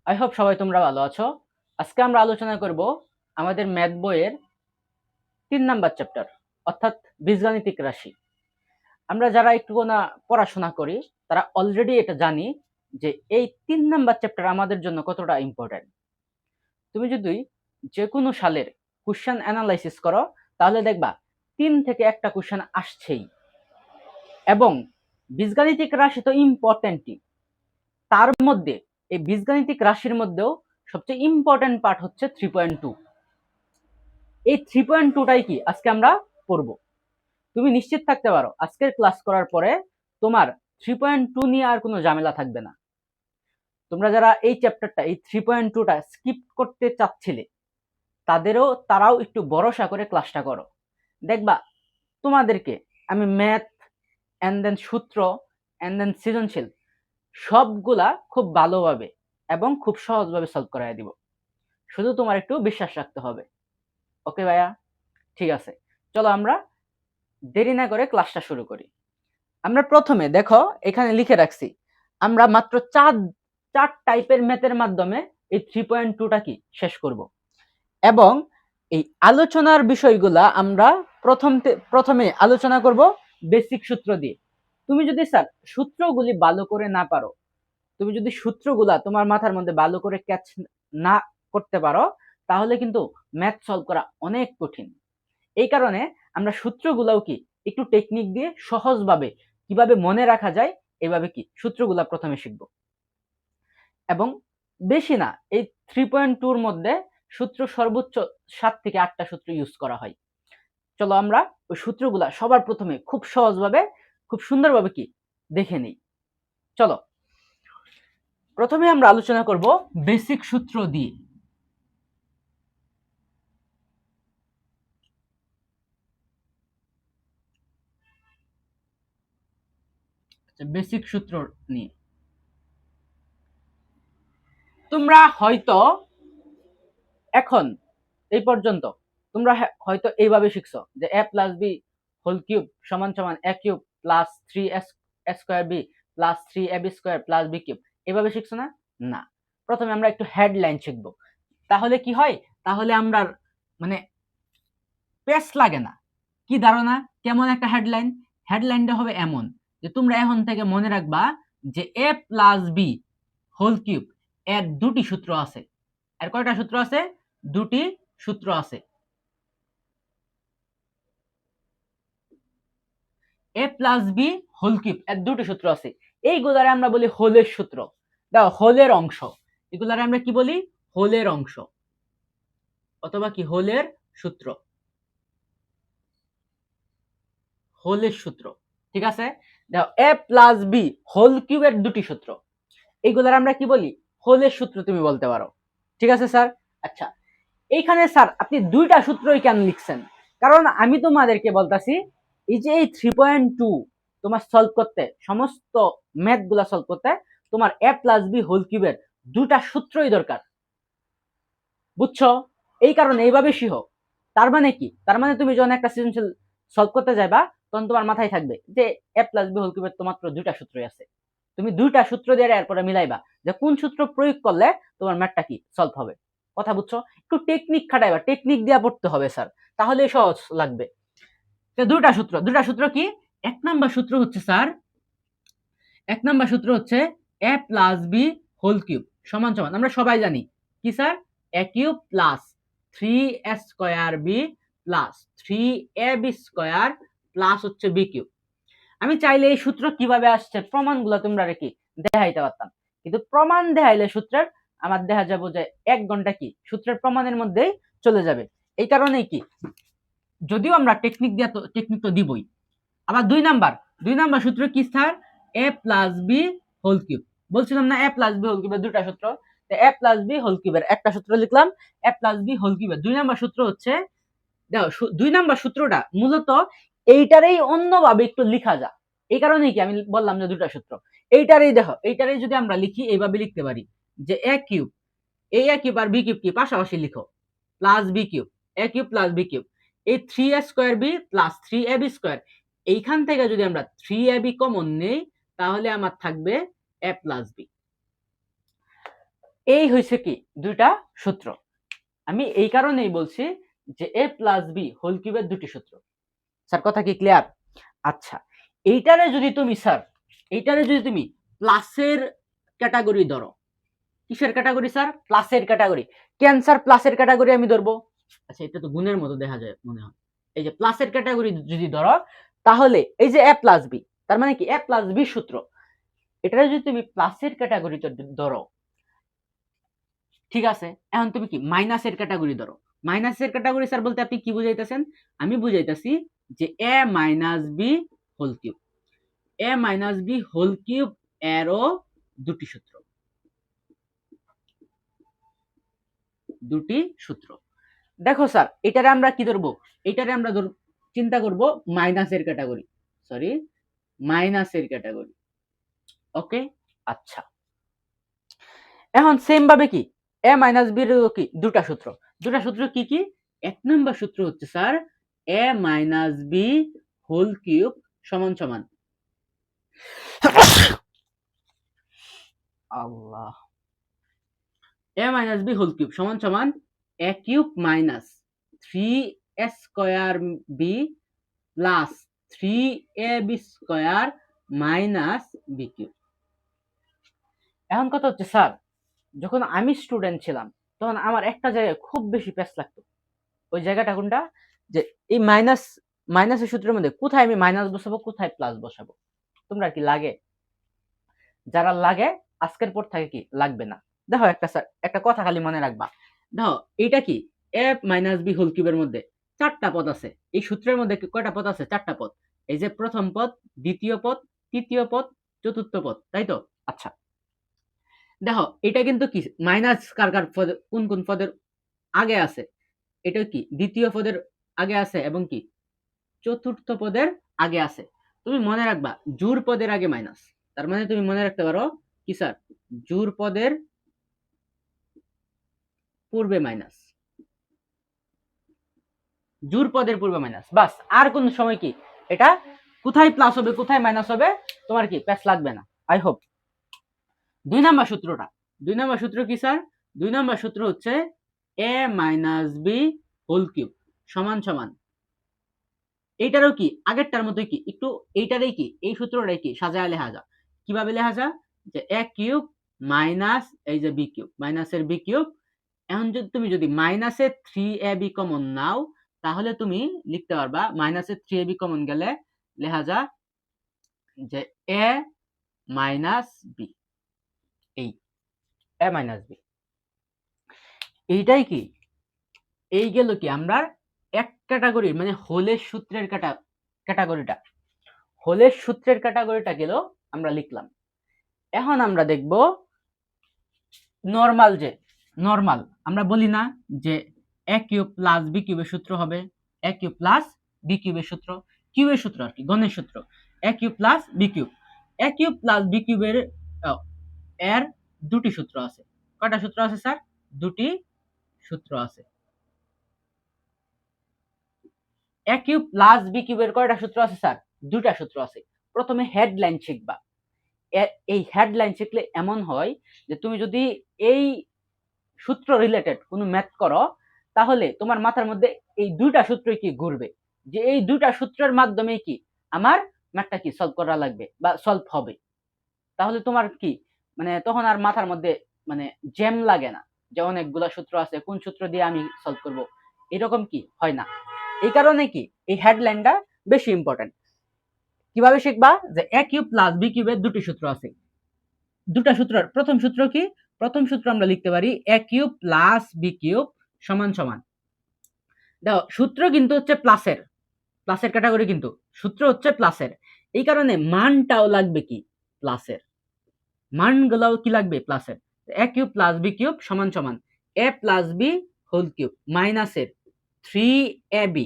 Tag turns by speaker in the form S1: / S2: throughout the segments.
S1: I hope সবাই তোমরা ভালো আছো। আজকে আমরা আলোচনা করব আমাদের ম্যাথ বইয়ের 3 নাম্বার চ্যাপ্টার অর্থাৎ বীজগাণিতিক রাশি। আমরা যারা একটু না পড়াশোনা করি তারা অলরেডি এটা জানি যে এই 3 নাম্বার চ্যাপ্টার আমাদের জন্য কতটা ইম্পর্টেন্ট। তুমি যদি যে কোনো সালের কোশ্চেন অ্যানালাইসিস করো তাহলে দেখবা 3 থেকে একটা কোশ্চেন আসছেই, এবং বীজগাণিতিক রাশি তো ইম্পর্টেন্টই। তার মধ্যে এই বীজগাণিতিক রাশির মধ্যেও সবচেয়ে ইম্পর্টেন্ট পার্ট হচ্ছে 3.2। এই 3.2টাই কি আজকে আমরা পড়ব। তুমি নিশ্চিত থাকতে পারো আজকের ক্লাস করার পরে তোমার 3.2 নিয়ে আর কোনো ঝামেলা থাকবে না। তোমরা যারা এই চ্যাপ্টারটা এই 3.2টা স্কিপ করতে চাচ্ছিলে তারাও একটু ভরসা করে ক্লাসটা করো। দেখবা তোমাদেরকে আমি ম্যাথ এন্ড দেন সূত্র এন্ড দেন সৃজনশীল সবগুলা খুব ভালোভাবে এবং খুব সহজভাবে সলভ করাই দিব। শুধু তোমার একটু বিশ্বাস রাখতে হবে। ওকে ভাইয়া, ঠিক আছে, চলো আমরা দেরি না করে ক্লাসটা শুরু করি। আমরা প্রথমে দেখো এখানে লিখে রাখছি আমরা মাত্র চার টাইপের ম্যাথের মাধ্যমে এই 3.2টা কি শেষ করব, এবং এই আলোচনার বিষয়গুলা আমরা প্রথমে আলোচনা করব বেসিক সূত্র দিয়ে। তুমি যদি স্যার সূত্রগুলি ভালো করে না পারো, তুমি যদি সূত্রগুলা তোমার মাথার মধ্যে ভালো করে ক্যাচ না করতে পারো, তাহলে কিন্তু ম্যাথ সলভ করা অনেক কঠিন। এই কারণে আমরা সূত্রগুলাও কি একটু টেকনিক দিয়ে সহজভাবে কিভাবে মনে রাখা যায় এভাবে কি সূত্রগুলা প্রথমে শিখব। এবং বেশি না, এই 3.2-র মধ্যে সূত্র সর্বোচ্চ 7 থেকে 8টা সূত্র ইউজ করা হয়। চলো আমরা ওই সূত্রগুলা সবার প্রথমে খুব সহজভাবে খুব সুন্দরভাবে কি দেখে নিই। চলো প্রথমে আমরা আলোচনা করব বেসিক সূত্র দিয়ে। বেসিক সূত্র নিয়ে তোমরা হয়তো এখন এই পর্যন্ত তোমরা হয়তো এইভাবে শিখছো যে a plus b whole cube সমান সমান a cube plus 3s square b plus 3ab square plus b cube, এইভাবে শিখছো না? না, প্রথমে আমরা একটু হেডলাইন শিখবো। তাহলে কি হয়, তাহলে আমরা মানে পেস লাগে না। কি ধারণা, কেমন একটা হেডলাইন? হেডলাইনটা হবে এমন যে তোমরা এখন থেকে মনে রাখবা যে a plus b whole cube এর দুটি সূত্র আছে। এর কয়টা সূত্র আছে? দুটি সূত্র আছে। a plus b whole cube এর দুটি সূত্র আছে। এইগুলারে আমরা বলি হোলের সূত্র। দাও হোলের অংশ, এগুলারে আমরা কি বলি? হোলের অংশ অথবা কি হোলের সূত্র, হোলের সূত্র। ঠিক আছে, দাও a প্লাস বি হোল কিউবের দুটি সূত্র, এইগুলার আমরা কি বলি? হোলের সূত্র তুমি বলতে পারো। ঠিক আছে স্যার? আচ্ছা, এইখানে স্যার আপনি দুইটা সূত্রই কেন লিখছেন? কারণ আমি তোমাদেরকে বলতাছি এই যে এই 3.2 তোমার সলভ করতে, সমস্ত ম্যাথ গুলা সলভ করতে তোমার a প্লাস বি হোল কিউবের দুটা সূত্রই দরকার। বুঝছো? এই কারণে এইভাবে শিখো। তার মানে কি? তার মানে তুমি যখন একটা সৃজনশীল সলভ করতে যাবা তখন তোমার মাথায় থাকবে যে a প্লাস বি হোল কিউবের তো মাত্র দুইটা সূত্রই আছে। তুমি দুইটা সূত্র দিয়ে এরপরে মিলাইবা যে কোন সূত্র প্রয়োগ করলে তোমার ম্যাথটা কি সলভ হবে। কথা বুঝছো? একটু টেকনিক খাটাইবা, টেকনিক দিয়ে পড়তে হবে স্যার, তাহলে সহজ লাগবে। দুইটা সূত্র কি? এক নাম্বার সূত্র হচ্ছে স্যার, এক নাম্বার সূত্র হচ্ছে a plus b whole cube সমান সমান, আমরা সবাই জানি কি sir? a cube plus 3a square b plus 3ab square plus হচ্ছে b কিউব। আমি চাইলে এই সূত্র কিভাবে আসছে প্রমাণগুলো তোমরা রেখে দেখাইতে পারতাম, কিন্তু প্রমাণ দেখাইলে সূত্রের আমার দেখা যাবো যে 1 ঘন্টা কি সূত্রের প্রমাণের মধ্যেই চলে যাবে। এই কারণেই কি, যদিও আমরা টেকনিক তো দিবই। আবার দুই নাম্বার সূত্র কি sir? a plus b whole cube. বলছিলাম না a প্লাস বি হোল কিউবের দুটা সূত্র, a প্লাস বি হোল কিউবের একটা সূত্র লিখলাম, a প্লাস বি হোল কিউবের দুই নাম্বার সূত্র হচ্ছে, দেখো দুই নাম্বার সূত্রটা মূলত এইটারেই অন্যভাবে একটু লিখা যায়। এই কারণেই কি আমি বললাম যে দুটা সূত্র। এইটারেই দেখো, এইটারেই যদি আমরা লিখি এইভাবে লিখতে পারি যে a কিউব, a কিউব আর b কিউব কি পাশাপাশি লিখো, plus b cube, a cube plus b cube, এই 3a square b plus 3ab square, এইখান থেকে যদি আমরা 3ab কমন নেই তাহলে আমার থাকবে a প্লাস b। এই হয়েছে কি দুইটা সূত্র। আমি এই কারণেই বলছি যে a প্লাস বি হোল কিউবের দুটি সূত্র। স্যার কথা কি ক্লিয়ার? আচ্ছা, এইটারে যদি তুমি প্লাসের ক্যাটাগরি ধরো। কিসের ক্যাটাগরি স্যার? প্লাসের ক্যাটাগরি। কেন স্যার প্লাসের ক্যাটাগরি আমি ধরবো? আচ্ছা, এটা তো গুণের মতো দেখা যায় মনে হয়। এই যে প্লাসের ক্যাটাগরি যদি ধরো, তাহলে এই যে a প্লাস বি, তার মানে কি a প্লাস বি সূত্র, এটা যদি তুমি প্লাসের ক্যাটাগরিতে ধরো, ঠিক আছে, এখন তুমি কি মাইনাসের ক্যাটাগরি ধরো। মাইনাসের ক্যাটাগরি স্যার বলতে আপনি কি বুঝাইতেছেন? আমি বুঝাইতেছি যে a minus b whole cube. a minus b whole cube এরও দুটি সূত্র, দেখো স্যার এটারে আমরা কি ধরবো? এটারে আমরা চিন্তা করব মাইনাসের ক্যাটাগরি, মাইনাসের ক্যাটাগরি। ওকে, আচ্ছা, এখন সেম ভাবে কি a মাইনাস বি এর কি দুটা সূত্র কি কি? এক নম্বর সূত্র হচ্ছে sir a minus b whole cube সমান সমান আল্লাহ a minus b whole cube সমান সমান a cube minus 3a square b plus 3ab square minus b cube. এখন কথা হচ্ছে স্যার, যখন আমি স্টুডেন্ট ছিলাম তখন আমার একটা জায়গায় খুব বেশি প্যাচ লাগতো। ওই জায়গাটা কোনটা? যে এই মাইনাসের সূত্রের মধ্যে কোথায় আমি মাইনাস বসাবো, কোথায় প্লাস বসাবো। তোমরা কি লাগে? যারা লাগে আজকের পর থেকে কি লাগবে না। দেখো একটা কথা খালি মনে রাখবা। দেখো এইটা কি a মাইনাস বি হোল কিউবের মধ্যে চারটা পদ আছে। এই সূত্রের মধ্যে কয়টা পদ আছে? চারটা পদ। এই যে প্রথম পদ, দ্বিতীয় পদ, তৃতীয় পদ, চতুর্থ পদ, তাই তো? আচ্ছা, দেখো এটা কিন্তু কি মাইনাস কার কার পদ, কোন কোন পদের আগে আছে? এটা কি দ্বিতীয় পদের আগে আছে এবং কি চতুর্থ পদের আগে আছে। তুমি মনে রাখবা জোড় পদের আগে মাইনাস, তার মানে তুমি মনে রাখতে পারো কি স্যার, জোড় পদের পূর্বে মাইনাস, জোড় পদের পূর্বে মাইনাস, বাস। আর কোন সময় কি এটা কোথায় প্লাস হবে কোথায় মাইনাস হবে তোমার কি প্যাচ লাগবে না। I hope. দুই নাম্বার সূত্র কি স্যার? দুই নাম্বার সূত্র হচ্ছে a minus b whole cube সমান সমান, এইটারও কি আগেরটার মতোই কি একটু এইটারই কি এই সূত্রটাই কি সাজায় লেখা যা। কিভাবে লেখা যা? যে a কিউব মাইনাস এই যে বি কিউব, মাইনাসের বি কিউব। এখন তুমি যদি মাইনাসের 3ab কমন নাও, তাহলে তুমি লিখতে পারবা মাইনাসের 3ab কমন গেলে লেখা যা যে a মাইনাস বি, এই a মাইনাস বি। এইটাই কি এই গেল কি আমরা এক ক্যাটাগরি মানে হোলের সূত্রের ক্যাটাগরিটা, হোলের সূত্রের ক্যাটাগরিটা গেল আমরা লিখলাম। এখন আমরা দেখব নরমাল, যে নরমাল আমরা বলি না যে a কিউব প্লাস বি কিউবের সূত্র হবে a কিউব প্লাস বি কিউবের সূত্র, কিউবের সূত্র আর কি গণের সূত্র a cube plus b cube. a cube plus b কিউবের এর দুটি সূত্র আছে। কয়টা সূত্র আছে স্যার? দুটি সূত্র আছে। a কিউব প্লাস বি কিউবের কয়টা সূত্র আছে স্যার? দুটা সূত্র আছে। প্রথমে হেডলাইন শিখবা। এই হেডলাইন শিখলে এমন হয় যে তুমি যদি এই সূত্র রিলেটেড কোনো ম্যাথ করো, তাহলে তোমার মাথার মধ্যে এই দুইটা সূত্রই কি ঘুরবে, যে এই দুইটা সূত্রের মাধ্যমে কি আমার ম্যাথটা কি সলভ করা লাগবে বা সলভ হবে। তাহলে তোমার কি মানে তখন আর মাথার মধ্যে মানে জ্যাম লাগে না যে অনেকগুলা সূত্র আছে, কোন সূত্র দিয়ে আমি সলভ করব, এরকম কি হয় না। এই কারণে কি এই হেডলাইনটা বেশি ইম্পর্টেন্ট। কিভাবে শিখবা? যে a কিউব প্লাস বি কিউবের দুটি সূত্র আছে। দুটা সূত্র, প্রথম সূত্র কি? প্রথম সূত্র আমরা লিখতে পারি a cube plus b cube সমান সমান, দেখো সূত্র কিন্তু হচ্ছে প্লাসের, প্লাসের ক্যাটাগরি কিন্তু সূত্র হচ্ছে প্লাসের, এই কারণে মানটাও লাগবে কি প্লাসের, মানগুলোও কি লাগবে প্লাসের। a cube plus b cube সমান সমান a plus b whole cube মাইনাসের 3ab।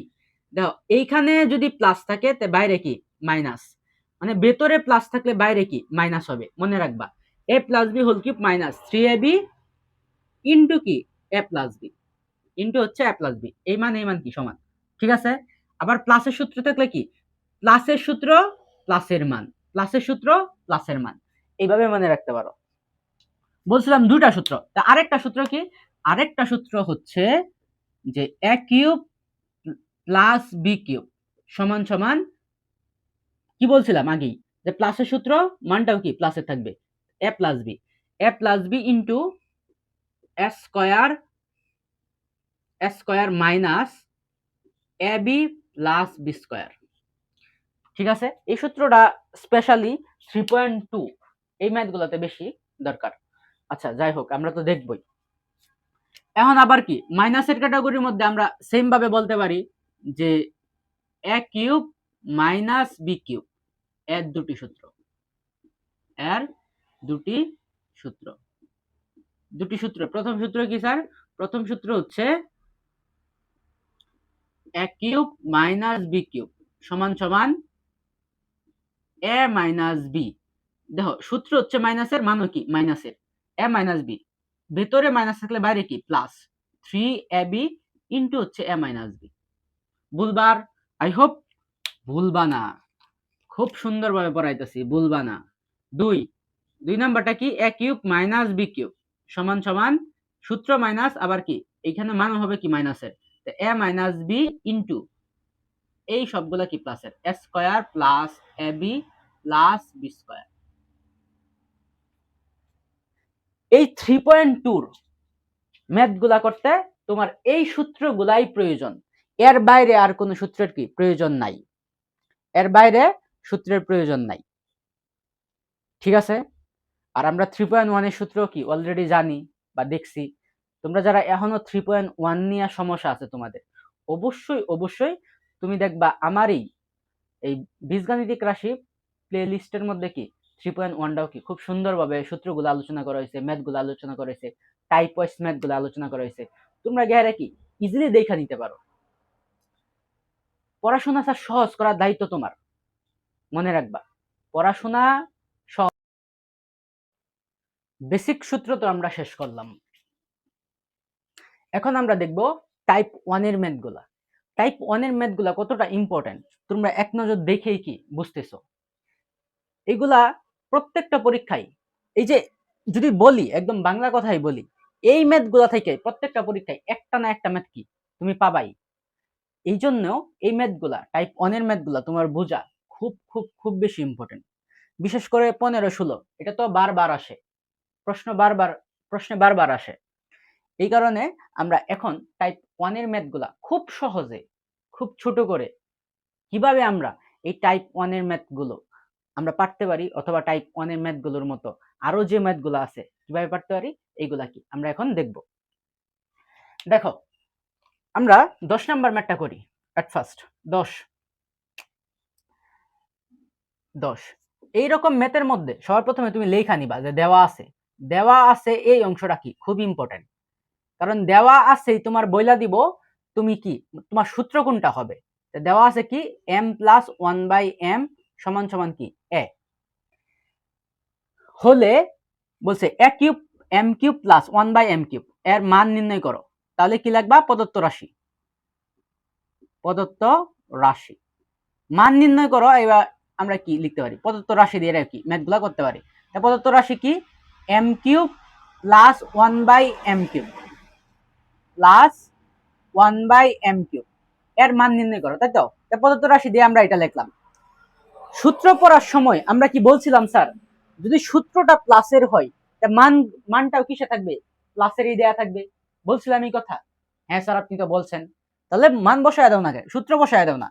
S1: দেখো এইখানে যদি প্লাস থাকে তে বাইরে কি মাইনাস, মানে ভেতরে প্লাস থাকলে বাইরে কি মাইনাস হবে, মনে রাখবা a plus b whole cube minus 3ab into কি a প্লাস বি, ইন্টু হচ্ছে a প্লাস বি, এই মান কি সমান, ঠিক আছে। আবার প্লাসের সূত্র থাকলে কি প্লাসের সূত্র প্লাসের মান, প্লাসের সূত্র প্লাসের মান, এইভাবে মনে রাখতে পারো। বলছিলাম দুইটা সূত্র, তা আরেকটা সূত্র কি? আরেকটা সূত্র হচ্ছে যে এ কিউব প্লাস বি কিউব সমান সমান কি বলছিলাম আগেই, যে প্লাসের সূত্র মানটাও কি প্লাসের থাকবে, এ plus b into A square minus A B plus b square. ঠিক আছে, এই সূত্রটা স্পেশালি 3.2 এই ম্যাথগুলোতে বেশি দরকার। আচ্ছা যাই হোক, আমরা তো দেখবই। এখন আবার কি মাইনাসের ক্যাটাগরির মধ্যে আমরা সেম ভাবে বলতে পারি যে এ কিউব মাইনাস বি কিউব, এর দুটি সূত্র, প্রথম সূত্র কি স্যার? প্রথম সূত্র হচ্ছে এ কিউব মাইনাস বি কিউব সমান সমান এ মাইনাস বি। দেখো সূত্র হচ্ছে মাইনাসের, মানও কি মাইনাসের, এ মাইনাস বি, ভেতরে মাইনাস থাকলে বাইরে কি প্লাস 3ab ইন্টু হচ্ছে এ মাইনাস বি। বুলবার? আই হোপ ভুলবা না, খুব সুন্দরভাবে পড়াইতেছি, ভুলবা না। দুই নাম্বারটা কি? এ কিউব মাইনাস বি কিউব সমান সমান সূত্র মাইনাস, আবার কি এইখানে মান হবে কি মাইনাসের, এ মাইনাস বি ইন্টু এই সবগুলা কি প্লাসের, এ square plus A B plus b square. এই 3.2 ম্যাথ গুলা করতে তোমার এই সূত্রগুলাই প্রয়োজন, এর বাইরে আর কোনো সূত্রের কি প্রয়োজন নাই, এর বাইরে সূত্রের প্রয়োজন নাই। ঠিক আছে, আর আমরা 3.1 এর সূত্র কি অলরেডি জানি বা দেখছি। তোমরা যারা এখনো 3.1 নিয়ে সমস্যা আছে তোমাদের, অবশ্যই অবশ্যই তুমি দেখবা আমার এই বীজগাণিতিক রাশি প্লে লিস্টের মধ্যে কি 3.1টাও কি খুব সুন্দরভাবে সূত্রগুলো আলোচনা করা হয়েছে, ম্যাথগুলো আলোচনা করা হয়েছে, টাইপ ওয়াইজ ম্যাথগুলো আলোচনা করা হয়েছে। তোমরা গিয়ে কি ইজিলি দেখা নিতে পারো। পড়াশোনা স্যার সহজ করার দায়িত্ব তোমার, মনে রাখবা পড়াশোনা বেসিক সূত্র তো আমরা শেষ করলাম। এখন আমরা দেখব টাইপ 1 এর ম্যাথগুলা। টাইপ 1 এর ম্যাথগুলা কতটা ইম্পর্টেন্ট তোমরা এক নজর দেখেই কি বুঝতেছো। এগুলা প্রত্যেকটা পরীক্ষায়, এই যে যদি বলি একদম বাংলা কথাই বলি, এই ম্যাথগুলা থেকে প্রত্যেকটা পরীক্ষায় একটা না একটা ম্যাথ কি তুমি পাবাই। এই জন্য এই ম্যাথগুলা টাইপ 1 এর ম্যাথগুলা তোমার বোঝা খুব খুব খুব বেশি ইম্পর্টেন্ট। বিশেষ করে 15-16 এটা তো বারবার আসে, প্রশ্নে বারবার আসে। এই কারণে আমরা এখন টাইপ 1 এর ম্যাথগুলা খুব সহজে, খুব ছোট করে কিভাবে আমরা এই টাইপ 1 এর ম্যাথগুলো আমরা পারতে পারি, অথবা টাইপ 1 এর ম্যাথগুলোর মতো আরো যে ম্যাথগুলো আছে কিভাবে পারতে পারি, এইগুলা কি আমরা এখন দেখব। দেখো আমরা 10 নাম্বার ম্যাথটা করি। এট ফার্স্ট 10 এইরকম ম্যাথের মধ্যে সবার প্রথমে তুমি লেখা নিবা যে দেওয়া আছে এই অংশটা কি খুব ইম্পর্টেন্ট, কারণ দেওয়া আছে তোমার বইলা দিব তুমি কি তোমার সূত্র কোনটা হবে। দেওয়া আছে কি m প্লাস 1/m সমান সমান কি a, হলে বলছে a cube m cube plus 1/m cube এর মান নির্ণয় করো। তাহলে কি লাগবা? প্রদত্ত রাশি মান নির্ণয় করো। এবার আমরা কি লিখতে পারি? প্রদত্ত রাশি দিয়ে কি ম্যাথগুলা করতে পারি। প্রদত্ত রাশি কি m cube plus 1/m cube plus 1/m cube এর মান নির্ণয় করো, তাই তো? প্রদত্ত রাশি দিয়ে আমরা এটা লিখলাম। সূত্র পড়ার সময় আমরা কি বলছিলাম স্যার, যদি সূত্রটা প্লাসের হয় মানটাও কিসে থাকবে? প্লাসেরই দেয়া থাকবে। বলছিলাম এই কথা? হ্যাঁ স্যার আপনি তো বলছেন। তাহলে মান বসায় দাও না, সূত্র বসায় দাও না।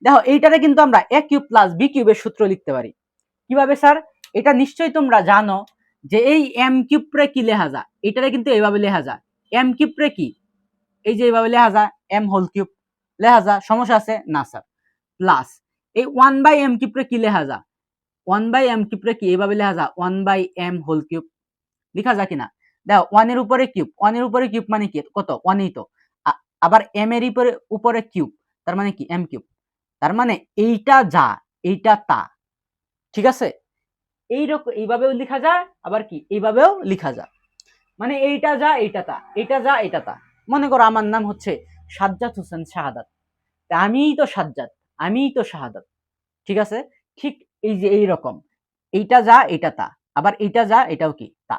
S1: দেখো এইটারে কিন্তু আমরা a কিউব প্লাস b কিউবের সূত্র লিখতে পারি। কিভাবে স্যার? এটা নিশ্চয়ই তোমরা জানো যে এই m কিউব রে কি লেখা যায়, এটারে কিন্তু এইভাবে লেখা যায়। m কিউব রে কি এই যে এইভাবে লেখা যায়, m হোল কিউব লেখা যায়। সমস্যা আছে না স্যার? প্লাস এই 1/m কিউব রে কি লেখা যায়? 1/m কিউব রে কি এইভাবে লেখা যায় 1/m হোল কিউব লেখা যায় কিনা? দেখো 1 এর উপরে কিউব মানে কি কত? 1ই তো। আবার m এর উপরে কিউব তার মানে কি m কিউব। তার মানে এইটা যা এইটা তা। ঠিক আছে, এইরকম এইভাবেও লেখা যায়, আবার কি এইভাবেও লেখা যায়। মানে এইটা যা এইটা তা, এইটা যা এটা তা। মনে করো আমার নাম হচ্ছে সাজ্জাদ হোসেন শাহাদাত, আমিই তো সাজ্জাদ, আমিই তো শাহাদাত। ঠিক আছে, ঠিক এই যে এইরকম এইটা যা এটা তা, আবার এইটা যা এটাও কি তা।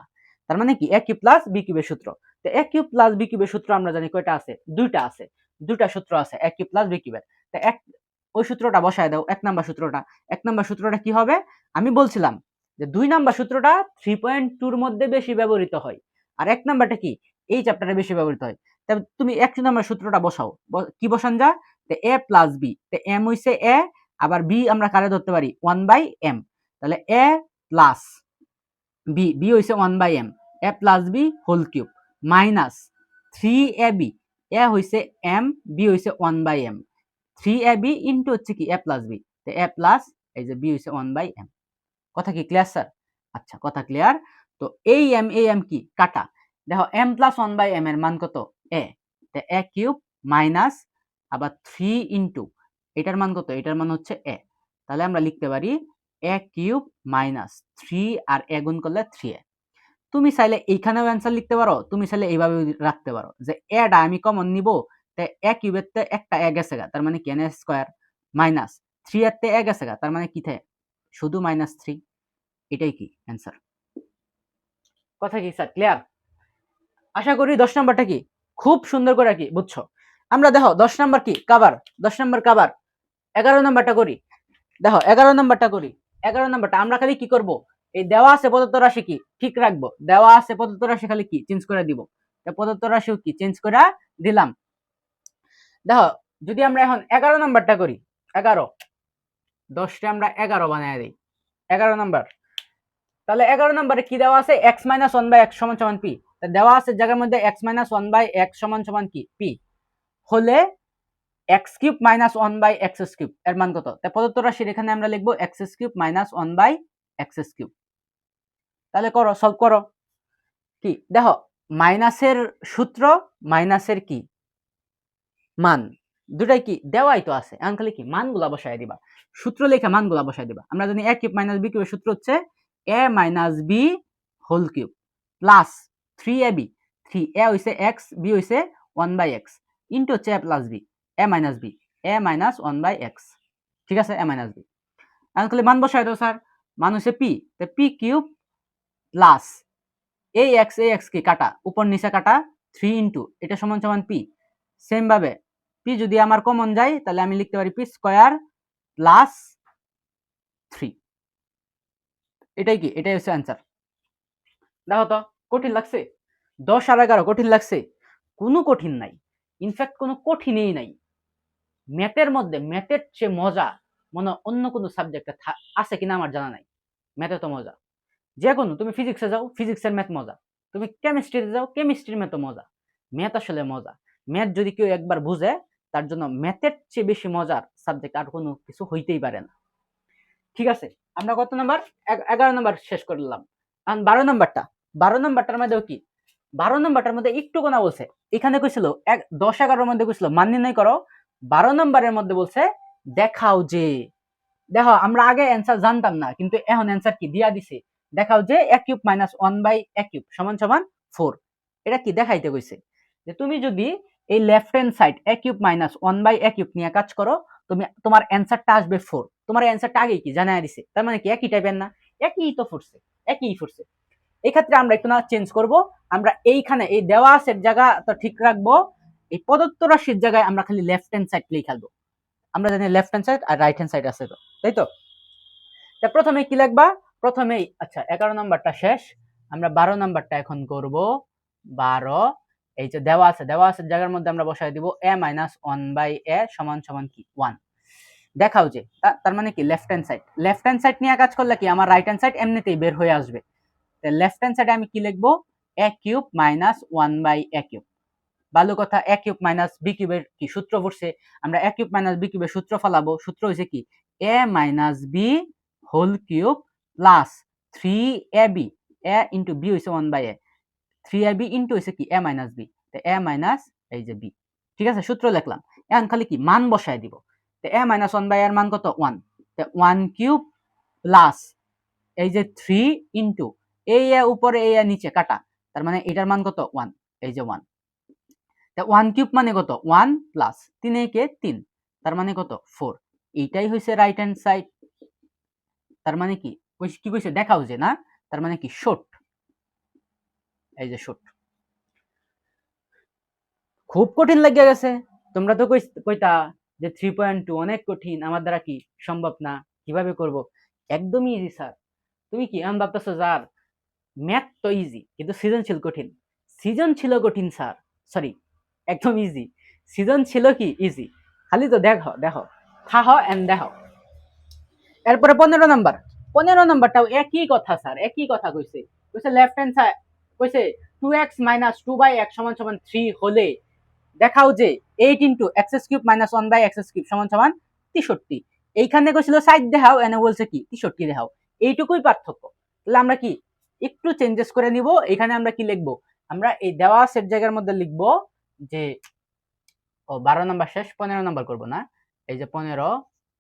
S1: তার মানে কি a কিউব প্লাস b কিউবের সূত্র। তো a কিউব প্লাস b কিউবের সূত্র আমরা জানি কয়টা আছে, দুইটা আছে, দুইটা সূত্র আছে a কিউব প্লাস b কিউবের। তো ওই সূত্রটা বসায় দাও, এক নাম্বার সূত্রটা। এক নাম্বার সূত্রটা কি হবে, আমি বলছিলাম যে 2 নাম্বার সূত্রটা 3.2 এর মধ্যে বেশি ব্যবহৃত হয়, আর এক নাম্বারটা কি এই চ্যাপ্টারে বেশি ব্যবহৃত হয়। তবে তুমি এক নাম্বার সূত্রটা বসাও, কি বসান যা, তো a প্লাস b, তো m হইছে a, আবার b আমরা কারে ধরতে পারি 1/m, তাহলে a প্লাস b, b হইছে 1/m, a plus b whole cube minus 3ab, a হইছে m, b হইছে 1/m, 3ab ইনটু হচ্ছে কি a প্লাস b, তো a প্লাস এই যে b হইছে 1/m। কথা কি ক্লিয়ার স্যার? আচ্ছা, কথা ক্লিয়ার। তো এই m কি কাটা, দেখো m প্লাস 1/m এর মান কত a, তো a কিউব মাইনাস আবার 3 ইনটু এটার মান কত, এটার মান হচ্ছে a, তাহলে আমরা লিখতে পারি a কিউব মাইনাস 3 আর a গুণ করলে 3a। তুমি চাইলে এইখানেও অ্যান্সার লিখতে পারো, তুমি চাইলে এইভাবে রাখতে পারো যে a আমি কমন নিব, তাই a কিউবের তে একটা a গেছে গা, তার মানে কি n স্কয়ার মাইনাস 3 এর তে a গেছে গা, তার মানে কি থাকে শুধু -3, এটাই কি অ্যান্সার। কথা কি স্যার ক্লিয়ার? আশা করি 10 নাম্বারটা কি খুব সুন্দর করে কি বুঝছো। আমরা দেখো 10 নাম্বার কি কভার, 10 নাম্বার কভার। 11 নাম্বারটা করি, দেখো 11 নাম্বারটা করি। 11 নাম্বারটা আমরা খালি কি করব, এই দেওয়া আছে প্রদত্ত রাশি কি ঠিক রাখবো, দেওয়া আছে প্রদত্ত রাশি খালি কি চেঞ্জ করে দিব, প্রদত্ত রাশিও কি চেঞ্জ করে দিলাম। দেখো যদি আমরা এখন 11 নাম্বারটা করি, 11 10টা আমরা 11 বানায় দেই 11 নাম্বার, তাহলে 11 নম্বরে কি দেওয়া আছে x - 1/x সমান সমান p, তা দেওয়া আছে জায়গার মধ্যে x - 1/x সমান সমান কি p হলে x cube minus 1/x cube এর মান কত, তাই প্রদত্ত রাশির এখানে আমরা লিখবো x cube minus 1/x cube. তাহলে করো, সলভ করো। কি দেখো মাইনাসের সূত্র মাইনাসের কি মান দুটাই কি দেওয়াই তো আছে, এখন খালি কি মানগুলা বসায় দিবা, সূত্র লেখা মানগুলা বসায় দিবা। আমরা জানি a কিউব মাইনাস b কিউবের সূত্র হচ্ছে a minus b whole cube plus 3ab, 3a হইছে x, b হইছে 1/x ইনটু হচ্ছে a plus b, a minus b, a minus 1/x, ঠিক আছে a মাইনাস b। এখন খালি মান বসায় দাও স্যার, মান হচ্ছে p, তো p কিউব প্লাস ax কি কাটা উপর নিচে কাটা 3 ইনটু এটা সমান সমান p, সেম ভাবে p যদি আমার কমন যায় তাহলে আমি লিখতে পারি p স্কয়ার প্লাস 3, এটাই কি এটাই হচ্ছে অ্যান্সার। দেখো তো কঠিন লাগছে, 10 আর 11 কঠিন লাগছে? কোনো কঠিন নাই, ইনফ্যাক্ট কোনো কঠিনই নাই। ম্যাথের মধ্যে ম্যাথের চেয়ে মজা মনে অন্য কোনো সাবজেক্টে আছে কিনা আমার জানা নাই, ম্যাথে তো মজা। যে কোনো তুমি ফিজিক্সে যাও ফিজিক্সের ম্যাথ মজা, তুমি কেমিস্ট্রিতে যাও কেমিস্ট্রির ম্যাথ মজা, ম্যাথ আসলে মজা। ম্যাথ যদি কেউ একবার বুঝে তার জন্য ম্যাথের চেয়ে বেশি মজার সাবজেক্ট আর কোনো কিছু হইতেই পারে না। ঠিক আছে, আমরা কত নাম্বার 11 নাম্বার শেষ করলাম। এখন 12 নাম্বারটা, 12 নাম্বারটার মধ্যেও কি 12 নাম্বারটার মধ্যে একটু কোনা বলছে, এখানে কইছিল 10 11 মধ্যে কইছিল মান নির্ণয় করো, 12 নাম্বারের মধ্যে বলছে দেখাও যে, দেখো আমরা আগে অ্যান্সার জানতাম না কিন্তু এখন অ্যান্সার কি দিয়া দিছে, দেখাও যে a cube minus 1/a cube সমান সমান 4। এটা কি দেখাইতে কইছে যে তুমি যদি এই left hand side a cube minus 1/a cube নিয়ে কাজ করো তুমি তোমার অ্যান্সারটা আসবে 4। তোমার অ্যান্সারটা আগেই কি জানাই দিছে, তার মানে কি একই টাইপের না, একই তো ফুটছে, একই ফুটছে। এই ক্ষেত্রে আমরা একটু না চেঞ্জ করব, আমরা এইখানে এই দেওয়া আছে জায়গাটা ঠিক রাখবো, এই প্রদত্ত রাশির জায়গায় আমরা খালি লেফট হ্যান্ড সাইড লিখাবো। আমরা জানি লেফট হ্যান্ড সাইড আর রাইট হ্যান্ড সাইড আছে তো, তাই তো। প্রথমে কি লিখবা, প্রথমেই আচ্ছা 11 নাম্বারটা শেষ, আমরা 12 নাম্বারটা এখন করব। 12 এই যে দেওয়া আছে জায়গার মধ্যে আমরা বসাই দিব a মাইনাস 1/a সমান সমান কি 1। দেখাও যে তার মানে কি লেফট হ্যান্ড সাইড নিয়ে কাজ করলে কি আমার রাইট হ্যান্ড সাইড এমনিতেই বের হয়ে আসবে। লেফট হ্যান্ড সাইডে আমি কি লিখবো a cube minus 1/a cube. ভালো কথা, a কিউব মাইনাস b কিউবের কি সূত্র পড়ছে, আমরা a কিউব মাইনাস b কিউবের সূত্র ফলাবো। সূত্র হইছে কি a minus b whole cube plus 3ab, a into b হইছে 1/a, 3ab ইনটু হইছে কি a মাইনাস b, তো a মাইনাস এই যে b। ঠিক আছে, সূত্র লিখলাম, এখন খালি কি মান বসায় দিব। তো a মাইনাস 1/a এর মান কত 1, তো 1 কিউব প্লাস এই যে 3 ইনটু এই a উপরে এই a নিচে কাটা, তার মানে এটার মান কত 1, এই যে 1। 1 কিউব মানে কত 1 প্লাস 3 কে 3, তার মানে কত 4। এইটাই হইছে রাইট হ্যান্ড সাইড। তার মানে কি কি কইছে দেখাও যে না, তার মানে কি শর্ট। এই যে শুট। খুব কঠিন লেগে গেছে, তোমরা তো কইতা যে 3.2 অনেক কঠিন, আমার দ্বারা কি সম্ভব না, কিভাবে করব? একদমই ইজি স্যার। তুমি কি এমন ভাবতেছো যার ম্যাথ তো ইজি কিন্তু সৃজনশীল কঠিন? সৃজনশীল কঠিন স্যার, সরি, একদম ইজি। সৃজন ছিল কি ইজি, খালি তো দেখো দেখো, খাও এন্ড দেখো। এরপরে 15 নাম্বার, 15 নাম্বারটাও একই কথা স্যার, একই কথা কইছে। কইছে লেফট হ্যান্ড সাইড, কইছে 2x মাইনাস 2/x সমান সমান 3 হলে দেখাও যে 8 into x cube minus 1/x cube সমান সমান 63। এইখানে কইছিল সাইড দেখাও, এনে বলছে কি 63 দেখাও। এইটুকুই পার্থক্য। তাহলে আমরা কি একটু চেঞ্জেস করে নিব। এখানে আমরা কি লিখবো, আমরা এই দেওয়া সেট জায়গার মধ্যে লিখবো যে 12 নাম্বার শেষ, 15 নাম্বার করব না। এই যে 15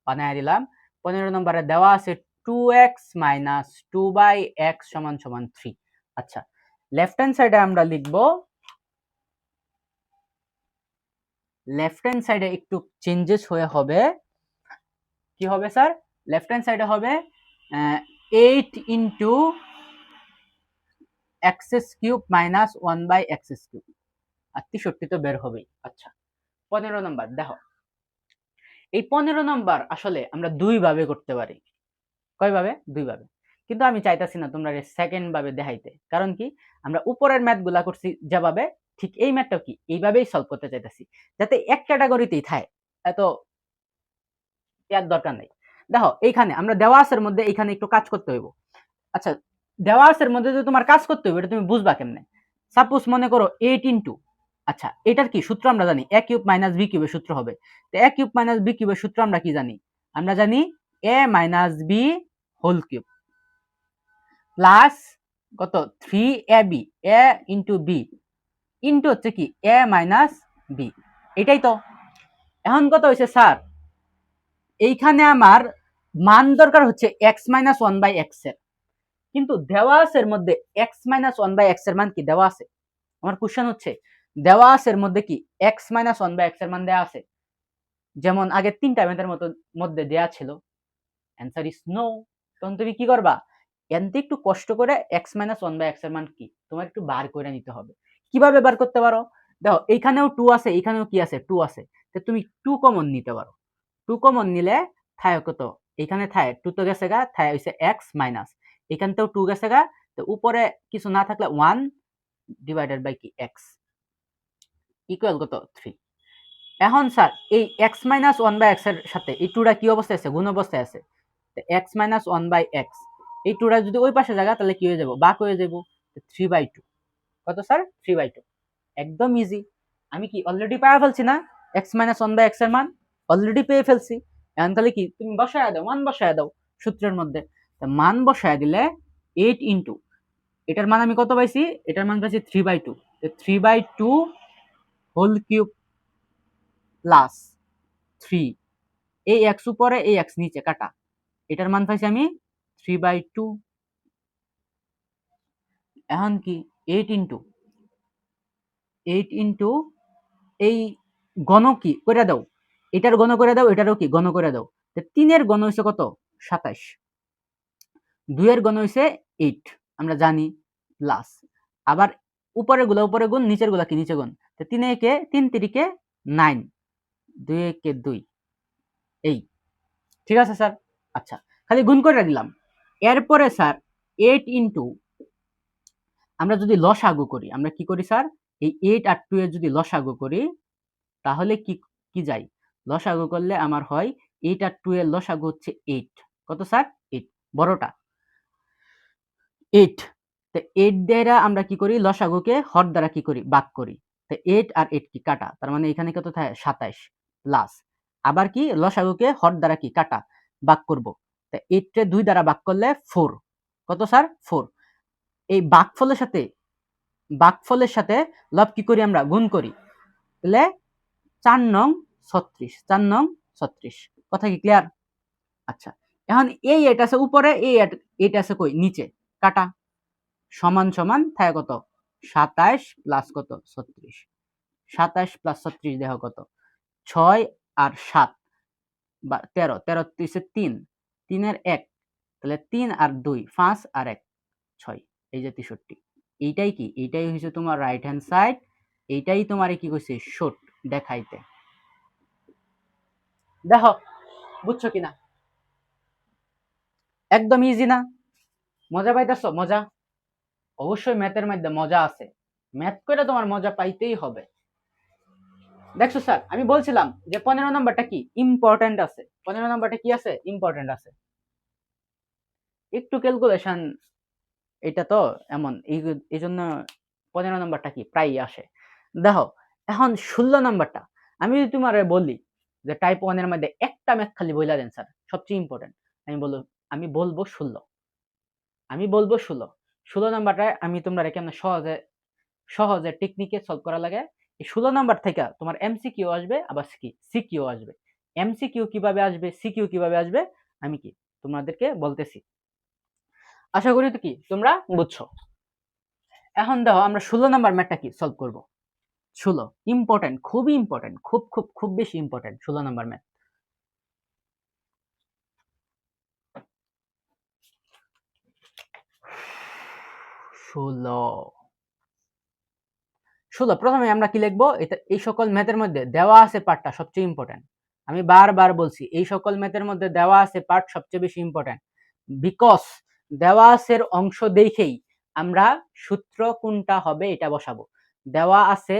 S1: বানায় দিলাম। 15 নম্বরে দেওয়া আছে 2x মাইনাস 2/x সমান সমান 3। আচ্ছা, লেফট হ্যান্ড সাইডে আমরা লিখব, লেফট হ্যান্ড সাইডে একটু চেঞ্জেস হয়ে হবে। কি হবে স্যার? লেফট হ্যান্ড সাইডে হবে 8 into x cube minus 1/x cube, আর 63 তো বের হবেই। আচ্ছা, 15 নম্বর দেখো, এই 15 নম্বর আসলে আমরা দুই ভাবে করতে পারি। কয়ভাবে? দুই ভাবে। কিন্তু আমি চাইতাছি না তোমরা সেকেন্ড ভাবে দেখাইতে। কারণ কি, আমরা উপরের ম্যাথ গুলা করছি যেভাবে, ঠিক এই ম্যাথটাও কি এইভাবেই সলভ করতে চাইতাছি, যাতে এক ক্যাটাগরিতেই থাকে, এত ইয়ার দরকার নেই। দেখো এইখানে আমরা দেওয়া আছের মধ্যে এইখানে একটু কাজ করতে হইব। আচ্ছা, দেওয়া আছের মধ্যে যদি তোমার কাজ করতে হইব, এটা তুমি বুঝবা কেমনে? সাপোজ মনে করো 8 ইন্টু, আচ্ছা এটার কি সূত্র আমরা জানি, a কিউব মাইনাস b কিউবের সূত্র হবে। তো a কিউব মাইনাস b কিউবের সূত্র আমরা কি জানি? আমরা জানি a minus b whole cube plus কত 3ab, a into b into হচ্ছে কি a মাইনাস b। এটাই তো। এখন কত হয়েছে স্যার, এইখানে আমার মান দরকার হচ্ছে x মাইনাস 1/x এর, কিন্তু দেওয়া আছে এর মধ্যে x মাইনাস 1/x এর মান কি দেওয়া আছে? আমার কোশ্চেন হচ্ছে দেওয়া আছে এর মধ্যে কি x মাইনাস 1/x এর মান দেওয়া আছে? যেমন আগে 3টা ম্যাথের মধ্যে দেয়া ছিল। Answer is no. তখন তুমি কি করবা, এনতে একটু কষ্ট করে x মাইনাস 1/x এর মান কি তোমার একটু বার করে নিতে হবে। কিভাবে বার করতে পারো? দেখো এইখানেও 2 আছে, এইখানেও কি আছে 2 আছে, তো তুমি 2 কমন নিতে পারো। 2 কমন নিলে থায় কত, এইখানে থায় 2 তো গেছে গা, থায় হইছে x মাইনাস, এখানতেও 2 গেছে গা, তো উপরে কিছু না থাকলে 1 ডিভাইডেড বাই কি x ইকুয়াল কত 3। এখন স্যার এই x মাইনাস 1/x এর সাথে এই 2টা কি অবস্থায় আছে? গুণ অবস্থায় আছে। x মাইনাস 1/x, এই 2টা যদি ওই পাশে জায়গা, তাহলে কি হয়ে যাব, বাক হয়ে যাব। 3/2 কত স্যার? 3/2। একদম ইজি। আমি কি অলরেডি পেয়ে ফেলছি না x মাইনাস 1/x এর মান? অলরেডি পেয়ে ফেলছি। এখন তাহলে কি তুমি বসায় দাও, মান বসায় দাও সূত্রের মধ্যে। মান বসায় দিলে 8 ইন্টু, এটার মান আমি কত পাইছি? এটার মান পাইছি 3/2। 3/2 হোল কিউব প্লাস 3, এই x উপরে এই x নিচে কাটা, এটার মান পাইছি আমি 3/2। এখন কি 8 ইন্টু এই গণ কি করে দাও, এটার গণ করে দাও, এটারও কি গণ করে দাও। 3 এর গণ হইছে কত? 27। 2 এর গণ হইছে 8 আমরা জানি, প্লাস আবার উপরের গুলা উপরে গুণ, নিচের গুলা কি নিচে গুণ। 3 একে 3 3কে 9, 2 একে 2, এই ঠিক আছে স্যার। আচ্ছা, খালি গুণ করে দিলাম। এরপরে স্যার 8 ইন্টু, আমরা যদি লসাগু করি, আমরা কি করি স্যার, এই 8 আর 2 এর যদি লসাগু করি, তাহলে কি কি যাই, লসাগু করলে আমার হয় 8 আর 2 এর লসাগু হচ্ছে 8। কত স্যার? 8, বড়টা 8। তো 8 দ্বারা আমরা কি করি, লসাগুকে হর দ্বারা কি করি, ভাগ করি। তো 8 আর 8 কি কাটা, তার মানে এখানে কত থাকে 27, প্লাস আবার কি লসাগুকে হর দ্বারা কি কাটা, ভাগ করব। তো 8 কে 2 দ্বারা ভাগ করলে 4। কত স্যার? 4। এই ভাগফলের সাথে লব কি করি, আমরা গুণ করি। তাহলে 4 নং 36, 4 নং 36। কথা কি ক্লিয়ার? আচ্ছা, এখন এই এটা আছে উপরে, এই এটা আছে কই নিচে, কাটা, সমান সমান থাকে কত 27 প্লাস কত 36। 27 প্লাস 36 দেখো কত, 6 আর 7 বা 13, 13 হচ্ছে 3, 3 এর 1, তাহলে 3 আর 2 5 আর 1 6, এই যে 63। এইটাই কি, এইটাই হচ্ছে তোমার রাইট হ্যান্ড সাইড, এইটাই তোমার কি কইছে শর্ট দেখাইতে। দেখো বুঝছো কিনা, একদম ইজি না? মজা পাইতেছো? মজা অবশ্যই ম্যাথের মধ্যে মজা আছে, ম্যাথ করে তোমার মজা পাইতেই হবে। দেখছো স্যার, আমি বলছিলাম যে 15 নম্বরটা কি ইম্পর্টেন্ট আছে, 15 নম্বরটা কি আছে ইম্পর্টেন্ট আছে, একটু ক্যালকুলেশন, এটা তো এমন এই জন্য 15 নম্বরটা কি প্রায় আসে। দেখো এখন 16 নম্বরটা আমি যদি তোমার বলি যে টাইপ 1 এর মধ্যে একটা ম্যাথ খালি বইলা দেন স্যার সবচেয়ে ইম্পর্টেন্ট, আমি বলবো 16, আমি বলবো 16। 16 নাম্বারটা আমি তোমরা কেমন সহজে সহজে টেকনিকে সলভ করা লাগে। এই 16 নাম্বার থেকে তোমার এমসিকিউ আসবে, আবার সিকিউ আসবে। এমসিকিউ কিভাবে আসবে, সিকিউ কিভাবে আসবে, আমি কি তোমাদেরকে বলতেছি, আশা করি তো কি তোমরা বুঝছো। এখন দেখো আমরা 16 নাম্বার ম্যাথটা কি সলভ করব। 16 ইম্পর্টেন্ট, খুবই ইম্পর্টেন্ট, খুব খুব খুব বেশি ইম্পর্টেন্ট 16 নাম্বার ম্যাথ। 16 প্রথমে আমরা কি লিখবো, এটা এই সকল ম্যাথের মধ্যে দেওয়া আছে পার্টটা সবচেয়ে ইম্পর্টেন্ট। আমি বারবার বলছি এই সকল ম্যাথের মধ্যে দেওয়া আছে পার্ট সবচেয়ে বেশি ইম্পর্টেন্ট, বিকজ দেওয়া আছে অংশ দেখেই আমরা সূত্র কোনটা হবে এটা বসাবো। দেওয়া আছে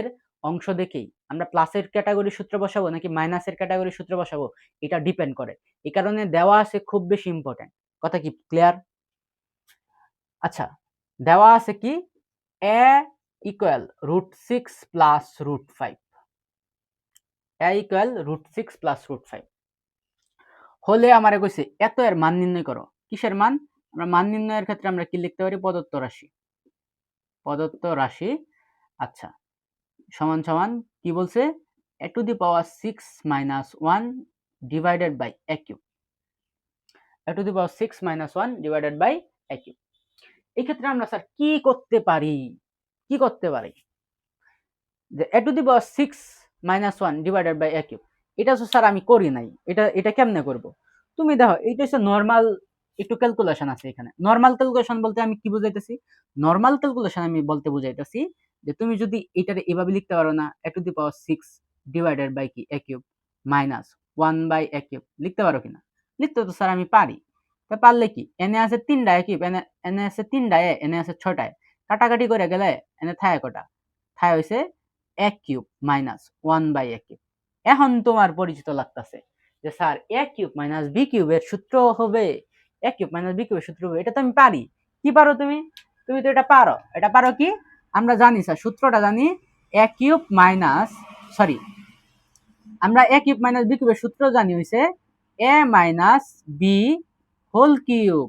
S1: অংশ দেখেই আমরা প্লাসের ক্যাটাগরি সূত্র বসাবো নাকি মাইনাসের ক্যাটাগরি সূত্র বসাবো, এটা ডিপেন্ড করে। এই কারণে দেওয়া আছে খুব বেশি ইম্পর্টেন্ট। কথা কি ক্লিয়ার? আচ্ছা, দেওয়া আছে কি a equal √6 plus √5, a equal √6 plus √5 হলে আমারে কইছে এত এর মান নির্ণয় করো। কিসের মান? আমরা মান নির্ণয়ের ক্ষেত্রে আমরা কি লিখতে পারি, প্রদত্ত রাশি, প্রদত্ত রাশি। আচ্ছা, সমান সমান কি বলছে, a to the power 6 minus 1 divided by a cube, a to the power 6 minus 1 divided by a cube. এই ক্ষেত্রে আমরা স্যার কি করতে পারি, কি করতে পারি, যে a to the power 6 minus 1 divided by a cube, এটা তো স্যার আমি করি নাই, এটা কেমনে করব? তুমি দেখো এইটা হচ্ছে নরমাল, একটু ক্যালকুলেশন আছে এখানে। নরমাল ক্যালকুলেশন বলতে আমি কি বুঝাইতেছি, নরমাল ক্যালকুলেশন আমি বলতে বুঝাইতেছি যে তুমি যদি এটারে এভাবে লিখতে পারো না, a to the power 6 divided by কি a cube minus 1 by a cube, লিখতে পারো কিনা? লিখতে তো স্যার আমি পারি। তা পারলে কি, এনে আছে 3টা a কিউব, এনে আছে 3টা a, এনে আছে 6টা a, কাটাকাটি করে গেলে এনে থায় কটা, থায় হইছে a cube minus 1 by a cube. এখন তোমার পরিচিত লাগতেছে যে sir a cube minus b কিউবের সূত্র হবে, a কিউব মাইনাস b কিউবের সূত্র হবে, এটা তো আমি পারি। কি পারো তুমি? তুমি তো এটা পারো। এটা পারো কি, আমরা জানি স্যার সূত্রটা জানি, a কিউব মাইনাস, সরি, আমরা a কিউব মাইনাস b কিউবের সূত্র জানি হইছে a minus b whole cube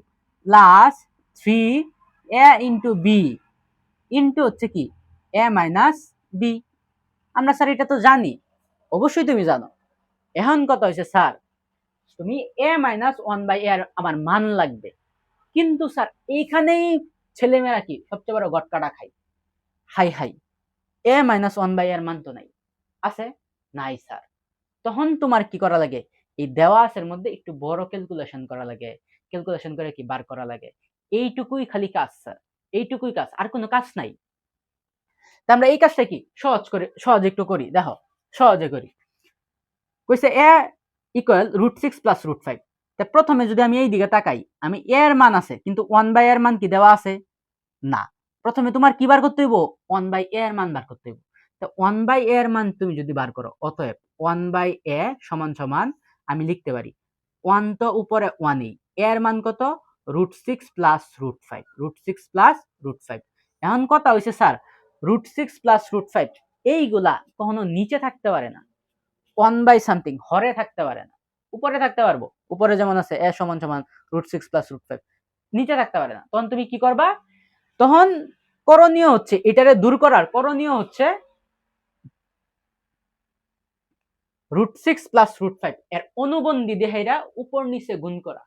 S1: plus 3a into b into হচ্ছে কি a মাইনাস b। আমরা স্যার এটা তো জানি, অবশ্যই তুমি জানো। এখন কথা হয়েছে স্যার তুমি a মাইনাস 1 বাই a আমার মান লাগবে, কিন্তু স্যার এইখানেই ছেলেমেয়েরা কি সবচেয়ে বড় গটকাটা খাই, হাই হাই a মাইনাস 1 বাই এর মান তো নাই, আছে নাই স্যার। তখন তোমার কি করা লাগে, এই দেওয়া আছে মধ্যে একটু বড় ক্যালকুলেশন করা লাগে, ক্যালকুলেশন করে কি বার করা লাগে, এইটুকুই খালি কাজ স্যার, এইটুকুই কাজ, আর কোনো কাজ নাই। তা আমরা এই কাজটা কি সহজ একটু করি, দেখো সহজে করি। কইছে a ইকুয়াল √6 প্লাস √5, তা প্রথমে যদি আমি এই দিকে তাকাই, আমি a এর মান আছে কিন্তু 1 বাই এর মান কি দেওয়া আছে না, প্রথমে তোমার কি বার করতে হইব, 1 বাই a এর মান বার করতে হইব। তো 1 বাই a এর মান তুমি যদি বার করো, অতএব 1 বাই a সমান সমান আমি লিখতে পারি 1 তো উপরে 1 এই, a এর মান কত, √6 প্লাস √5, √6 প্লাস √5। এখন কথা হইছে স্যার √6 প্লাস √5 এইগুলা কখনো নিচে থাকতে পারে না, 1 বাই সামথিং হরে থাকতে পারে না, উপরে থাকতে পারবো, উপরে যেমন আছে a সমান সমান √6 প্লাস √5, নিচে থাকতে পারে না। তখন তুমি কি করবা, তখন করণীয় হচ্ছে এটারে দূর করার করণীয় হচ্ছে √6 প্লাস √5 এর অনুবন্ধী দেহেরা উপর নিচে গুণ করা,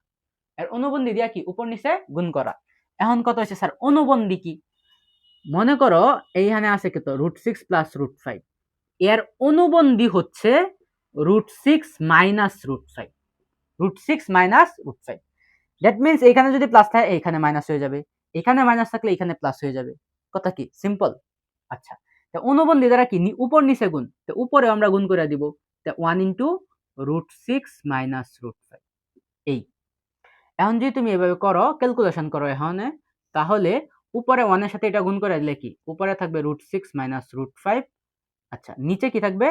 S1: এর অনুবন্ধী দিয়া কি উপর নিচে গুণ করা। এখন কত হচ্ছে স্যার অনুবন্ধী কি, মনে করো এইখানে আছে কত √6 প্লাস √5, এর অনুবন্ধী হচ্ছে √6 মাইনাস √5, √6 মাইনাস √5। দ্যাট মিনস এখানে যদি প্লাস থাকে এখানে মাইনাস হয়ে যাবে, এখানে মাইনাস থাকলে এখানে প্লাস হয়ে যাবে। কথা কি সিম্পল। আচ্ছা, তো অনুবন্ধী দ্বারা কি উপর নিচে গুণ, তো উপরে আমরা গুণ করে দিব, তো 1 ইন্টু √6 মাইনাস √5। এই এখন যদি তুমি এভাবে করো, ক্যালকুলেশন করো এখানে, তাহলে উপরে 1 এর সাথে এটা গুণ করে দিলে কি উপরে থাকবে √6 মাইনাস √5। আচ্ছা, নিচে কি থাকবে,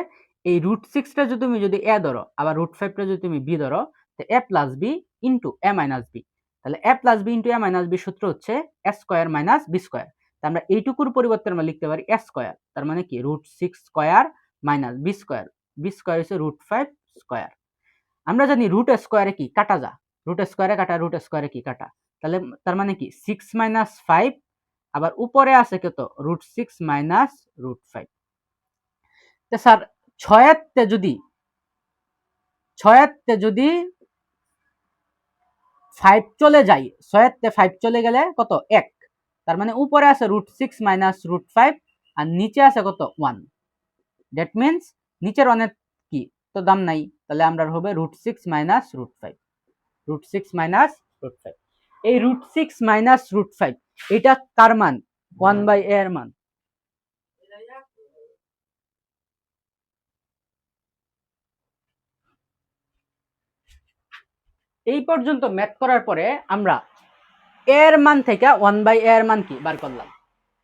S1: এই √6টা যদি তুমি এ ধরো, আবার √5টা যদি তুমি বি ধরো, তো এ প্লাস বি ইন্টু এ মাইনাস বি। তাহলে এ প্লাস বি ইন্টু এ মাইনাস বি সূত্র হচ্ছে এ স্কোয়ার মাইনাস বি স্কোয়ার। আমরা এইটুকুর পরিবর্তে আমরা লিখতে পারি এ স্কোয়ার, তার মানে কি √6 square minus b square. B square হচ্ছে √5 স্কোয়ার। আমরা জানি রুট স্কোয়ারে কি কাটা যা, রুট স্কোয়ারে কাটা, রুট স্কোয়ারে কি কাটা, তাহলে তার মানে কি 6 মাইনাস 5, আবার উপরে আছে কত √6 মাইনাস √5। তো স্যার ছয়াতে যদি 5 চলে যায়, 5 চলে গেলে কত 1, তার মানে উপরে আছে √6 মাইনাস √5 আর নিচে আছে কত 1। দ্যাট মিন্স নিচের অনেক কি তো দাম নাই, তাহলে আমরা হবে √6 মাইনাস √5, √6 মাইনাস √5। এই √6 মাইনাস √5 এটা কার মান, 1/a এর মান। এই পর্যন্ত ম্যাথ করার পরে আমরা এর মান থেকে 1/a এর মান কি বার করলাম,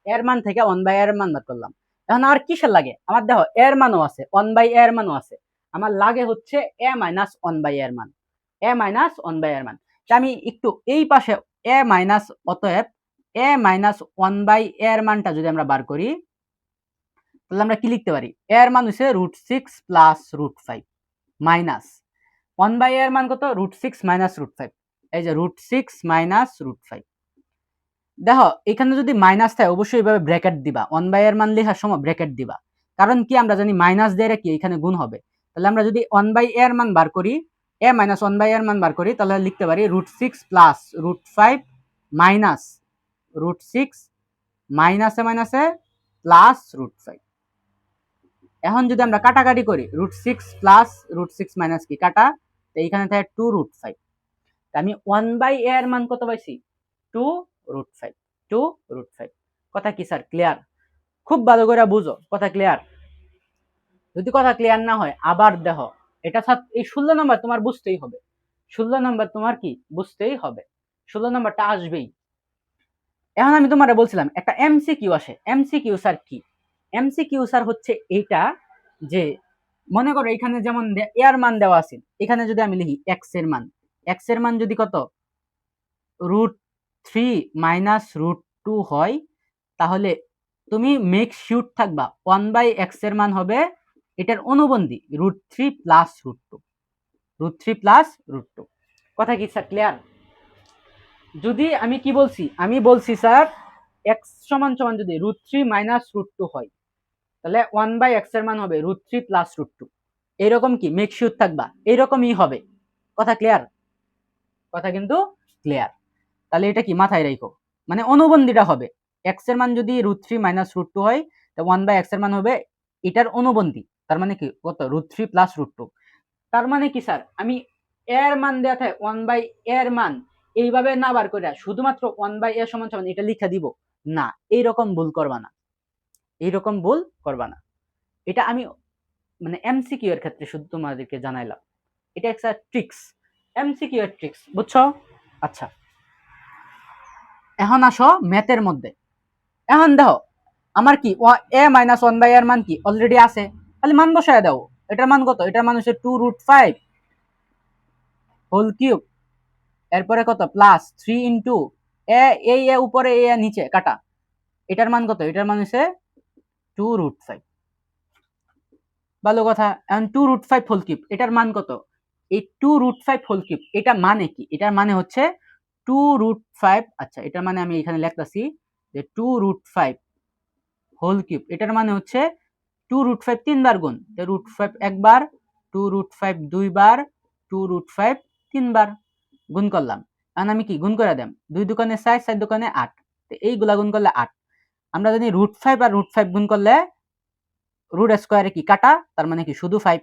S1: এর মান থেকে 1/a এর মান বার করলাম। এখন আর কিসের লাগে, আমার দেখো এর মানও আছে, 1/a এর মানও আছে, আমার লাগে হচ্ছে a মাইনাস 1/a এর মান, a মাইনাস 1/a এর মান। আমি একটু এই পাশে a মাইনাস, অতএব a মাইনাস 1/a এর মানটা যদি আমরা বার করি, তাহলে আমরা কি লিখতে পারি, এর মান হচ্ছে √6 প্লাস √5 মাইনাস 1/a এর মান কত √6 মাইনাস √5, এই যে √6 মাইনাস √5। দেখো এখানে যদি মাইনাস থাকে অবশ্যই এইভাবে ব্র্যাকেট দিবা, 1/a এর মান লেখার সময় ব্র্যাকেট দিবা, কারণ কি আমরা জানি মাইনাস দিয়ে কি এখানে গুণ হবে। তাহলে আমরা যদি 1/a এর মান বার করি, a মাইনাস 1/a এর মান বার করি, তাহলে লিখতে পারি √6 প্লাস √5 মাইনাস √6 মাইনাসে মাইনাসে প্লাস √5। এখন যদি আমরা কাটাকাটি করি, √6 প্লাস √6 মাইনাস কি কাটা, তো এইখানে থাকে 2√5। আমি 1/a এর মান কত পাইছি 2√5, 2√5। কথা কি স্যার ক্লিয়ার? খুব ভালো করে বুঝো, কথা ক্লিয়ার? যদি কথা ক্লিয়ার না হয় আবার দেখো, এটা এই 16 নম্বর তোমার বুঝতেই হবে, 16 নম্বর তোমার কি বুঝতেই হবে, 16 নম্বরটা আসবেই। এখন আমি তোমারে বলছিলাম একটা এমসিকিউ আসে, এমসিকিউ স্যার কি, এমসিকিউ স্যার হচ্ছে এইটা যে মনে করো এখানে যেমন এর মান দেওয়া আছে, এখানে যদি আমি লিখি এক্স এর মান, এক্স এর মান যদি কত √3 মাইনাস √2 হয়, তাহলে তুমি মেক শিওর থাকবা 1/x এর মান হবে এটার অনুবন্ধী √3 প্লাস √2, √3 প্লাস √2। কথা কি স্যার ক্লিয়ার? যদি আমি কি বলছি, আমি বলছি স্যার x সমান সমান যদি √3 মাইনাস √2 হয়, তাহলে 1/x এর মান হবে √3 প্লাস √2। এইরকম কি মেক শিওর থাকবা, এইরকমই হবে। কথা ক্লিয়ার? কথা কিন্তু ক্লিয়ার। তাহলে এটা কি মাথায় রাখো, মানে অনুবন্ধীটা হবে x এর মান যদি √3 মাইনাস √2 হয়, তো 1/x এর মান হবে এটার অনুবন্ধী, তার মানে কি কত √3 প্লাস √2। তার মানে কি স্যার আমি এর মান দেয়া থাকে 1/a এর মান এইভাবে না বার করে শুধুমাত্র 1/a সমান সমান এটা লিখে দিব না, এইরকম ভুল করবা না, এইরকম ভুল করবা না। এটা আমি মানে এমসিকিউ এর ক্ষেত্রে শুধু তোমাদেরকে জানাইলাম, এটা একটা ট্রিক্স, এমসিকিউ এর ট্রিক্স, বুঝছো? আচ্ছা, এখন আসো ম্যাথের মধ্যে। এখন দেখো আমার কি a মাইনাস 1/a এর মান কি অলরেডি আছে, তাহলে মান বসায় দাও। এটার মান কত, এটার মান হচ্ছে 2√5 হোল কিউব, এরপরে কত প্লাস 3 ইন্টু এই উপরে এ নিচে কাটা, এটার মান কত, এটার মান হচ্ছে 2√5। ভালো কথা। এখন 2√5 হোল কিউব এটার মান কত, এই 2√5 হোল কিউব এটা মানে কি, এটার মানে হচ্ছে 2√5, আচ্ছা এটার মানে আমি এখানে লিখতাছি যে 2√5 হোল কিউব এটার মানে হচ্ছে 2√5 তিনবার গুণ, √5 একবার, 2√5 দুইবার, 2√5 তিনবার গুণ করলাম। এখন আমি কি গুণ করে দেম, 2 দোকানে 4, 4 দোকানে 8, তো এইগুলা গুণ করলে 8। আমরা জানি √5 আর √5 গুণ করলে রুট স্কোয়ারে কি কাটা, তার মানে কি শুধু 5,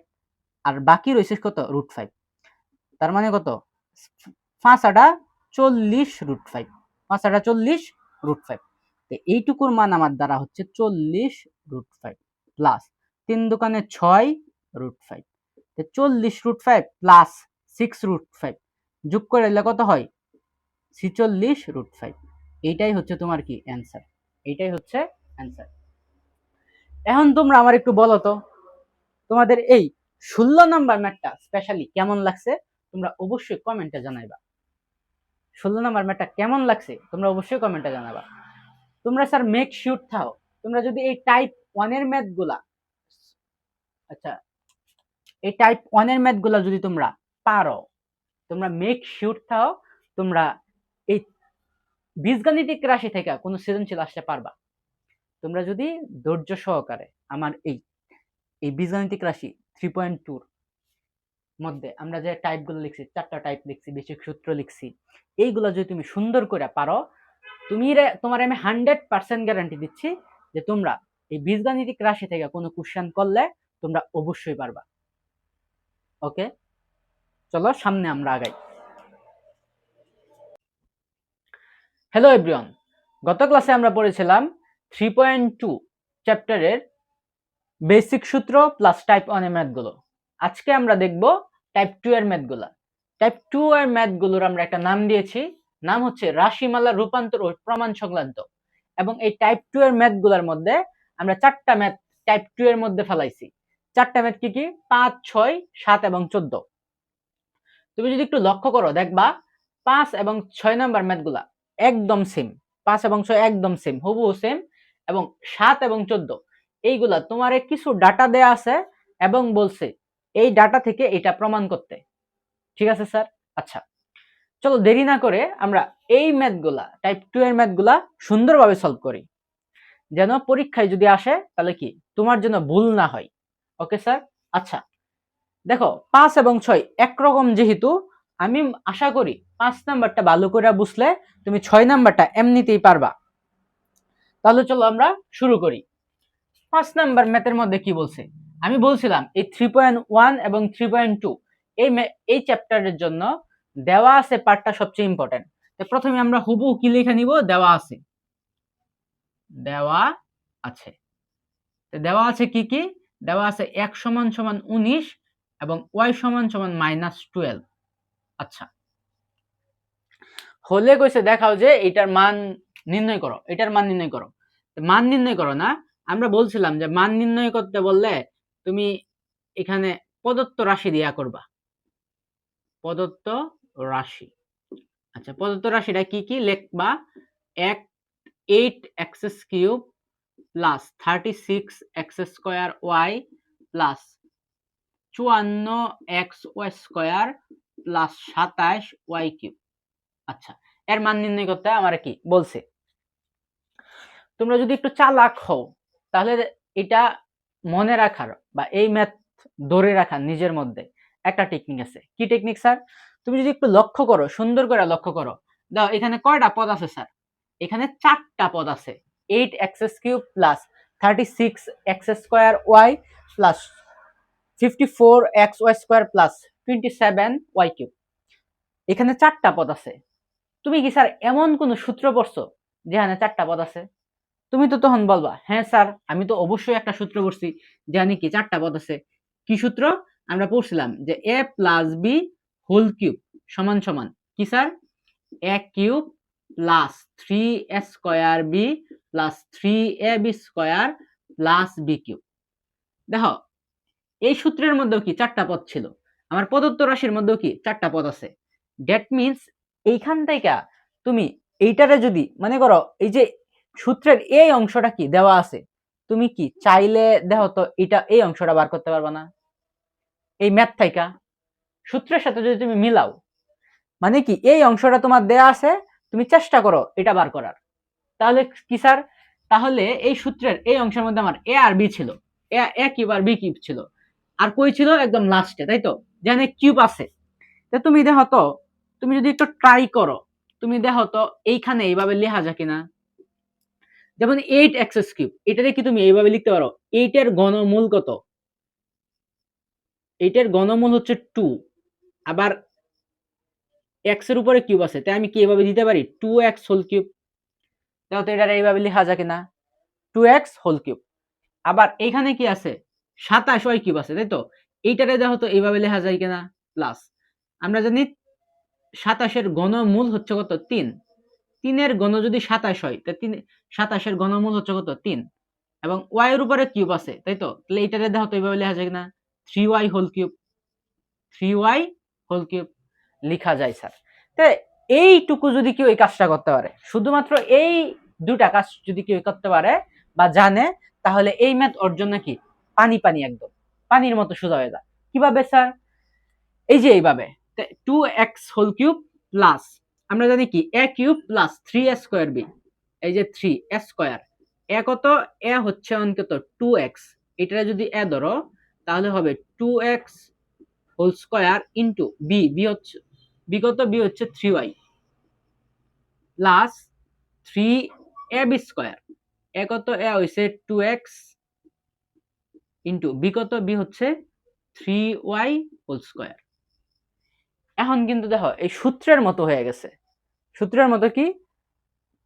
S1: আর বাকি রয়েছে কত √5, তার মানে কত 5 আটা 40 √5, 5 আটা 40 √5। এইটুকুর মান আমার দ্বারা হচ্ছে 40√5 প্লাস 3×6 √5, 40√5 প্লাস 6√5 যোগ করে দিলে কত হয় 46√5। এইটাই হচ্ছে তোমার কি অ্যান্সার, এইটাই হচ্ছে অ্যান্সার। এখন তোমরা আমার একটু বলো তো তোমাদের এই 16 নাম্বার ম্যাথটা স্পেশালি কেমন লাগছে, তোমরা অবশ্যই কমেন্টে জানাইবা। 16 নাম্বার ম্যাথটা কেমন লাগছে তোমরা অবশ্যই কমেন্টে জানাবা। তোমরা স্যার মেক শিওর থাও তোমরা যদি এই টাইপ 1 এর ম্যাথগুলা, আচ্ছা এই টাইপ 1 এর ম্যাথগুলা যদি তোমরা পারো, তোমরা মেক শিওর থাও তোমরা এই বীজগাণিতিক রাশি থেকে কোনো সৃজনশীল আসতে পারবা। তোমরা যদি ধৈর্য সহকারে আমার এই বীজগাণিতিক রাশি 3.2 মধ্যে আমরা যে টাইপগুলো লিখছি, 4টা টাইপ লিখছি, বেসিক সূত্র লিখছি, এইগুলো যদি তুমি সুন্দর করে পারো, তোমার আমি 100% গ্যারান্টি দিচ্ছি যে তোমরা এই বীজগাণিতিক রাশি থেকে কোনো কোশ্চেন করলে তোমরা অবশ্যই পারবা। ওকে, চলো সামনে আমরা আগাই। হ্যালো এভরিওয়ান, গত ক্লাসে আমরা পড়েছিলাম 3.2 চ্যাপ্টারের বেসিক সূত্র প্লাস টাইপ 1 এর ম্যাথগুলো। আজকে আমরা দেখব টাইপ 2 এর ম্যাথগুলো। টাইপ 2 এর ম্যাথগুলোর আমরা একটা নাম দিয়েছি, নাম হচ্ছে রাশিমালা রূপান্তর ও প্রমাণ সংক্রান্ত। এবং এই টাইপ 2 এর ম্যাথগুলোর মধ্যে আমরা 4টা ম্যাথ টাইপ 2 এর মধ্যে ফেলাইছি। 4টা ম্যাথ কি কি? 5, 6, 7 এবং 14। তুমি যদি একটু লক্ষ্য করো দেখবা 5 এবং 6 নাম্বার ম্যাথগুলা একদম সেম, 5 এবং 6 একদম সেম, হুবহু সেম। এবং 7 এবং 14 এইগুলা তোমার কিছু ডাটা দেয়া আছে এবং বলছে এই ডাটা থেকে এটা প্রমাণ করতে। ঠিক আছে স্যার? আচ্ছা, চলো দেরি না করে আমরা এই ম্যাথগুলা টাইপ 2 এর ম্যাথগুলা সুন্দরভাবে সলভ করি, যেন পরীক্ষায় যদি আসে তাহলে কি তোমার জন্য ভুল না হয়। Okay sir? আচ্ছা দেখো 5 এবং 6 একরকম, যেহেতু আমি আশা করি 5 নাম্বারটা ভালো করে বুঝলে তুমি 6 নাম্বারটা এমনিতেই পারবা। তাহলে চলো আমরা শুরু করি। 5 নাম্বার ম্যাথের মধ্যে কি বলছে? আমি বলছিলাম এই 3.1 এবং 3.2 এই চ্যাপ্টারের জন্য দেওয়া আছে পার্টটা সবচেয়ে ইম্পর্টেন্ট। তো প্রথমে আমরা হুবহু কি লিখে নিব? দেওয়া আছে, দেওয়া আছে। তো দেওয়া আছে কি কি? দেওয়া আছে x = 19 এবং y = -12। আচ্ছা, হলে কইছে দেখাও যে এটার মান নির্ণয় করো, এটার মান নির্ণয় করো। মান নির্ণয় করো না, আমরা বলছিলাম যে মান নির্ণয় করতে বললে তুমি এখানে প্রদত্ত রাশি দিয়া করবা, প্রদত্ত রাশি। আচ্ছা, প্রদত্ত রাশিটা কি কি লিখবা? 8x³ plus 36x² plus 54xy² plus 27y³। আচ্ছা, এর মান নির্ণয় করতে আমার কি বলছে? তোমরা যদি একটু চালাক হও তাহলে এটা মনে রাখার বা এই ম্যাথ ধরে রাখার নিজের মধ্যে একটা টেকনিক আছে। কি টেকনিক স্যার? তুমি যদি একটু লক্ষ্য করো, সুন্দর করে লক্ষ্য করো, দাও এখানে কয়টা পদ আছে স্যার? এখানে 4টা পদ আছে। 8x³ plus 36x² plus 54xy² plus 27y³। এখানে 4টা পদ আছে। তুমি কি স্যার এমন কোন সূত্র পড়ছো যেখানে 4টা পদ আছে? তুমি তো তখন বলবা হ্যাঁ স্যার আমি তো অবশ্যই একটা সূত্র পড়ছি জানি কি 4টা পদ আছে। কি সূত্র? আমরা পড়ছিলাম যে a + b হোল কিউব সমান সমান কি sir? a³ plus 3a² plus 3ab² plus b³ দেখো এই সূত্রের মধ্যেও কি 4টা পদ ছিল, আমার প্রদত্ত রাশির মধ্যেও কি 4টা পদ আছে। দ্যাট মিন্স এইখান থেকে তুমি এইটারে যদি মনে করো এই যে সূত্রের এই অংশটা কি দেওয়া আছে, তুমি কি চাইলে দেখো তো এটা এই অংশটা বার করতে পারবা না? এই ম্যাথ থেকে সূত্রের সাথে যদি তুমি মিলাও, মানে কি এই অংশটা তোমার দেয়া আছে, তুমি চেষ্টা করো এটা বার করার, তাহলে কি স্যার? তাহলে এই সূত্রের এই অংশের মধ্যে আমার a আর b ছিল, a কিউব আর b কিউব ছিল, আর কই ছিল? একদম লাস্টে, তাই তো? যেখানে কিউব আছে। তো তুমি দেখো তো, তুমি যদি একটু ট্রাই করো, তুমি দেখো তো এইখানে এইভাবে লেখা যায় কিনা। যেমন 8x³, এটারে কি তুমি এইভাবে লিখতে পারো? 8 এর ঘনমূল কত? 8 এর ঘনমূল হচ্ছে 2, আবার x এর উপরে কিউব আছে, তাই আমি কি এভাবে দিতে পারি 2x হোল কিউব। দেখো তো এটা এইভাবে লেখা যায় কিনা, 2x হোল কিউব। আবার এইখানে কি আছে 27y কিউব আছে, তাই তো এইটারে দেখো তো এইভাবে লেখা যায় কিনা, প্লাস আমরা জানি 27-এর ঘনমূল হচ্ছে কত 3, 3-এর ঘন যদি 27 হয় তা 27-এর ঘনমূল হচ্ছে কত 3, এবং y এর উপরে কিউব আছে, তাই তো তাহলে এইটারে দেখো তো এইভাবে লেখা যায় কিনা 3y whole cube, 3y whole cube লেখা যায় স্যার। তো এইটুকু যদি কেউ এই কাজটা করতে পারে, শুধুমাত্র এই দুটা কাজ যদি কেউ করতে পারে বা জানে, তাহলে এই ম্যাথ ওর জন্য কি পানি পানি, একদম পানির মতো সোজা হয়ে যায়। কিভাবে স্যার? এই যে এইভাবে 2x হোল কিউব প্লাস আমরা জানি কি a cube plus 3a square b, এই যে 3a স্কয়ার, a কত, a হচ্ছে অঙ্কত 2x, এটা যদি a ধরো তাহলে হবে 2x whole square into b, b হচ্ছে b কত, b হচ্ছে 3y plus 3ab square, a কত, a হইছে 2x ইনটু b কত, b হচ্ছে 3y হোল স্কয়ার। এখন কিন্তু দেখো এই সূত্রের মতো হয়ে গেছে, সূত্রের মতো কি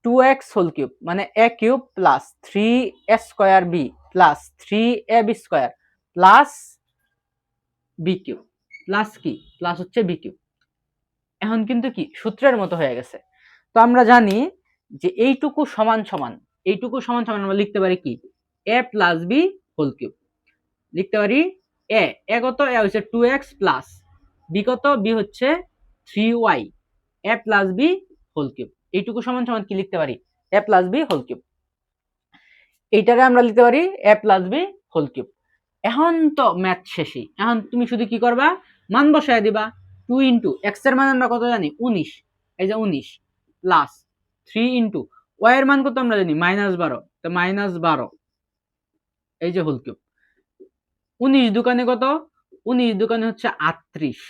S1: 2x হোল কিউব মানে a cube plus 3a square b plus 3ab square plus b cube plus কি প্লাস হচ্ছে b কিউব। এখন কিন্তু কি সূত্রের মতো হয়ে গেছে। তো আমরা জানি যে এইটুকু সমান সমান, এইটুকু সমান সমান আমরা লিখতে পারি কি a plus b whole cube, লিখতে পারি a কত, a হচ্ছে 2x প্লাস b কত, b হচ্ছে 3y, a plus b whole cube. এইটুকু সমান সমান কি লিখতে পারি a plus b whole cube, এইটাকে আমরা লিখতে পারি a plus b whole cube. এখন তো ম্যাথ শেষই, এখন তুমি শুধু কি করবা মান বসায় দিবা, 2 ইন্টু x এর মান আমরা কত জানি 19, এই যে 19 প্লাস 3 ইন্টু y এর মান কত আমরা জানি -12, তো -12 এই যে হোল কিউব। 19 দোকানে কত, 19 দোকানে হচ্ছে 38,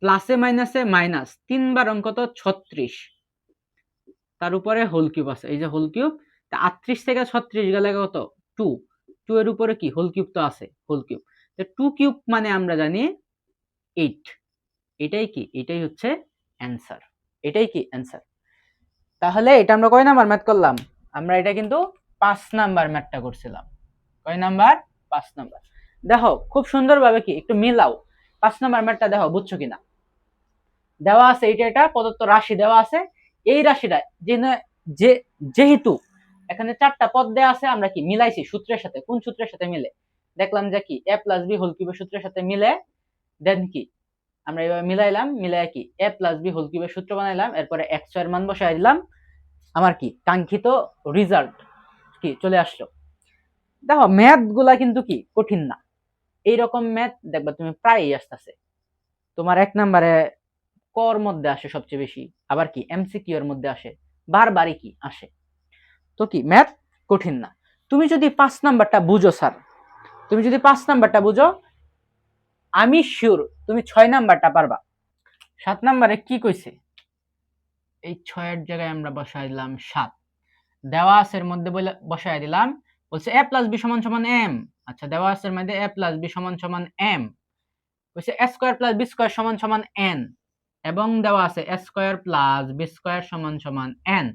S1: প্লাসে মাইনাসে মাইনাস, 3 বার অঙ্ক কত 36, তার উপরে হোল কিউব আছে, এই যে হোল কিউব। তা 38 থেকে 36 গেলে কত 2, 2 এর উপরে কি হোল কিউব তো আছে, হোল কিউব। তো 2 কিউব মানে আমরা জানি 8, এটাই কি এটাই হচ্ছে অ্যানসার, এটাই কি অ্যানসার। তাহলে এটা আমরা কয় নাম্বার ম্যাথ করলাম, আমরা এটা কিন্তু 5 নাম্বার ম্যাথটা করছিলাম। কয় নাম্বার? 5 নাম্বার। দেখো খুব সুন্দরভাবে কি একটু মিলাও 5 নাম্বার ম্যাথটা, দেখো বুঝছো কিনা। দেওয়া আছে এটা প্রদত্ত রাশি দেওয়া আছে, এই রাশিটা যে যেহেতু এখানে 4টা পদ দেওয়া আছে, আমরা কি মিলাইছি সূত্রের সাথে, কোন সূত্রের সাথে মিলে দেখলাম যে কি a প্লাস b হোল কিউবের সূত্রের সাথে মিলে, দেন কি আমরা এইভাবে মিলাইলাম, মিলাই কি a প্লাস b হোল কিউবের সূত্র বানাইলাম, এরপরে x এর মান বসাই দিলাম, আমার কি কাঙ্ক্ষিত রেজাল্ট কি চলে আসলো। দেখো ম্যাথ গুলা কিন্তু কি কঠিন না, এইরকম ম্যাথ দেখবা তুমি প্রায়ই আসতেছে, তোমার 1 নম্বরে কর মধ্যে আসে সবচেয়ে বেশি, আবার কি এমসিকিউ এর মধ্যে আসে, বারবারই কি আসে। তো কি ম্যাথ কঠিন না। তুমি যদি 5 নাম্বারটা বুঝো স্যার, তুমি যদি 5 নাম্বারটা বুঝো, আমি শিওর তুমি 6 নাম্বারটা পারবা। 7 নাম্বারে কি কইছে, এই 6 এর জায়গায় আমরা বসাই দিলাম 7, দেওয়া আছে এর মধ্যে বসাই দিলাম, বলছে a প্লাস b সমান সমান m। আচ্ছা দেওয়া আছে এর মধ্যে a প্লাস b সমান সমান m, বলছে a square plus b square সমান সমান n, এবং দেওয়া আছে a square plus b square সমান সমান n,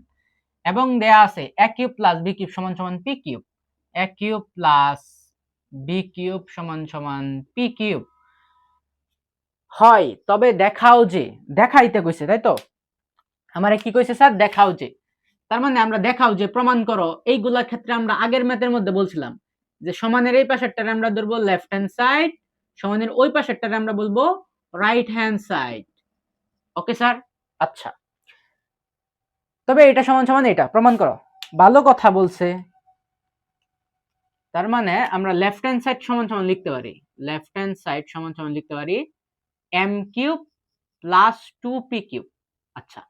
S1: এবং দেয়া আছে a cube plus b cube সমান সমান p cube, a cube plus b cube সমান সমান p কিউব হয়। তবে দেখাও যে, দেখাইতে কইছে তাই তো, আমারে কি কইছে স্যার দেখাও যে, তার মানে আমরা দেখাও যে প্রমাণ করো, এইগুলার ক্ষেত্রে আমরা আগের ম্যাথের মধ্যে বলছিলাম যে সমানের এই পাশেরটারে আমরা ধরবো লেফট হ্যান্ড সাইড, সমানের ওই পাশেরটারে আমরা বলবো right hand side. Okay sir? আচ্ছা, তবে এটা সমান সমান এটা প্রমাণ করো, ভালো কথা বলছে। তার মানে আমরা লেফট হ্যান্ড সাইড সমান সমান লিখতে পারি, লেফট হ্যান্ড সাইড সমান সমান লিখতে পারি m cube plus 2p cube. আচ্ছা,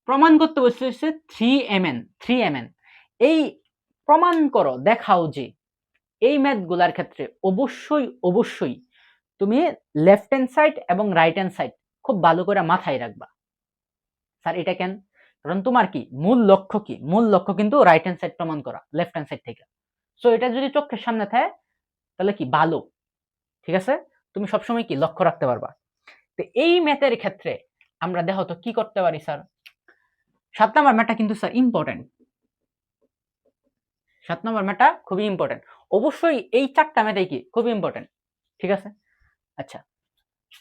S1: প্রমাণ করতে বলছে 3mn, 3mn। এই প্রমাণ করো, দেখাও যে, এই ম্যাথগুলার ক্ষেত্রে অবশ্যই অবশ্যই তুমি লেফট হ্যান্ড সাইড এবং রাইট হ্যান্ড সাইড খুব ভালো করে মাথায় রাখবা। স্যার এটা কেন? কারণ তোমার কি মূল লক্ষ্য, কি মূল লক্ষ্য কিন্তু রাইট হ্যান্ড সাইড প্রমাণ করা লেফট হ্যান্ড সাইড থেকে। সো এটা যদি চোখের সামনে থাকে তাহলে কি ভালো, ঠিক আছে, তুমি সবসময় কি লক্ষ্য রাখতে পারবা। তো এই ম্যাথের ক্ষেত্রে আমরা দেখো তো কি করতে পারি স্যার, 7 নাম্বার ম্যাথটা কিন্তু স্যার ইম্পর্টেন্ট, 7 নম্বর ম্যাথটা খুবই ইম্পর্টেন্ট। অবশ্যই এই 4টা ম্যাথই কি খুবই ইম্পর্টেন্ট, ঠিক আছে। আচ্ছা,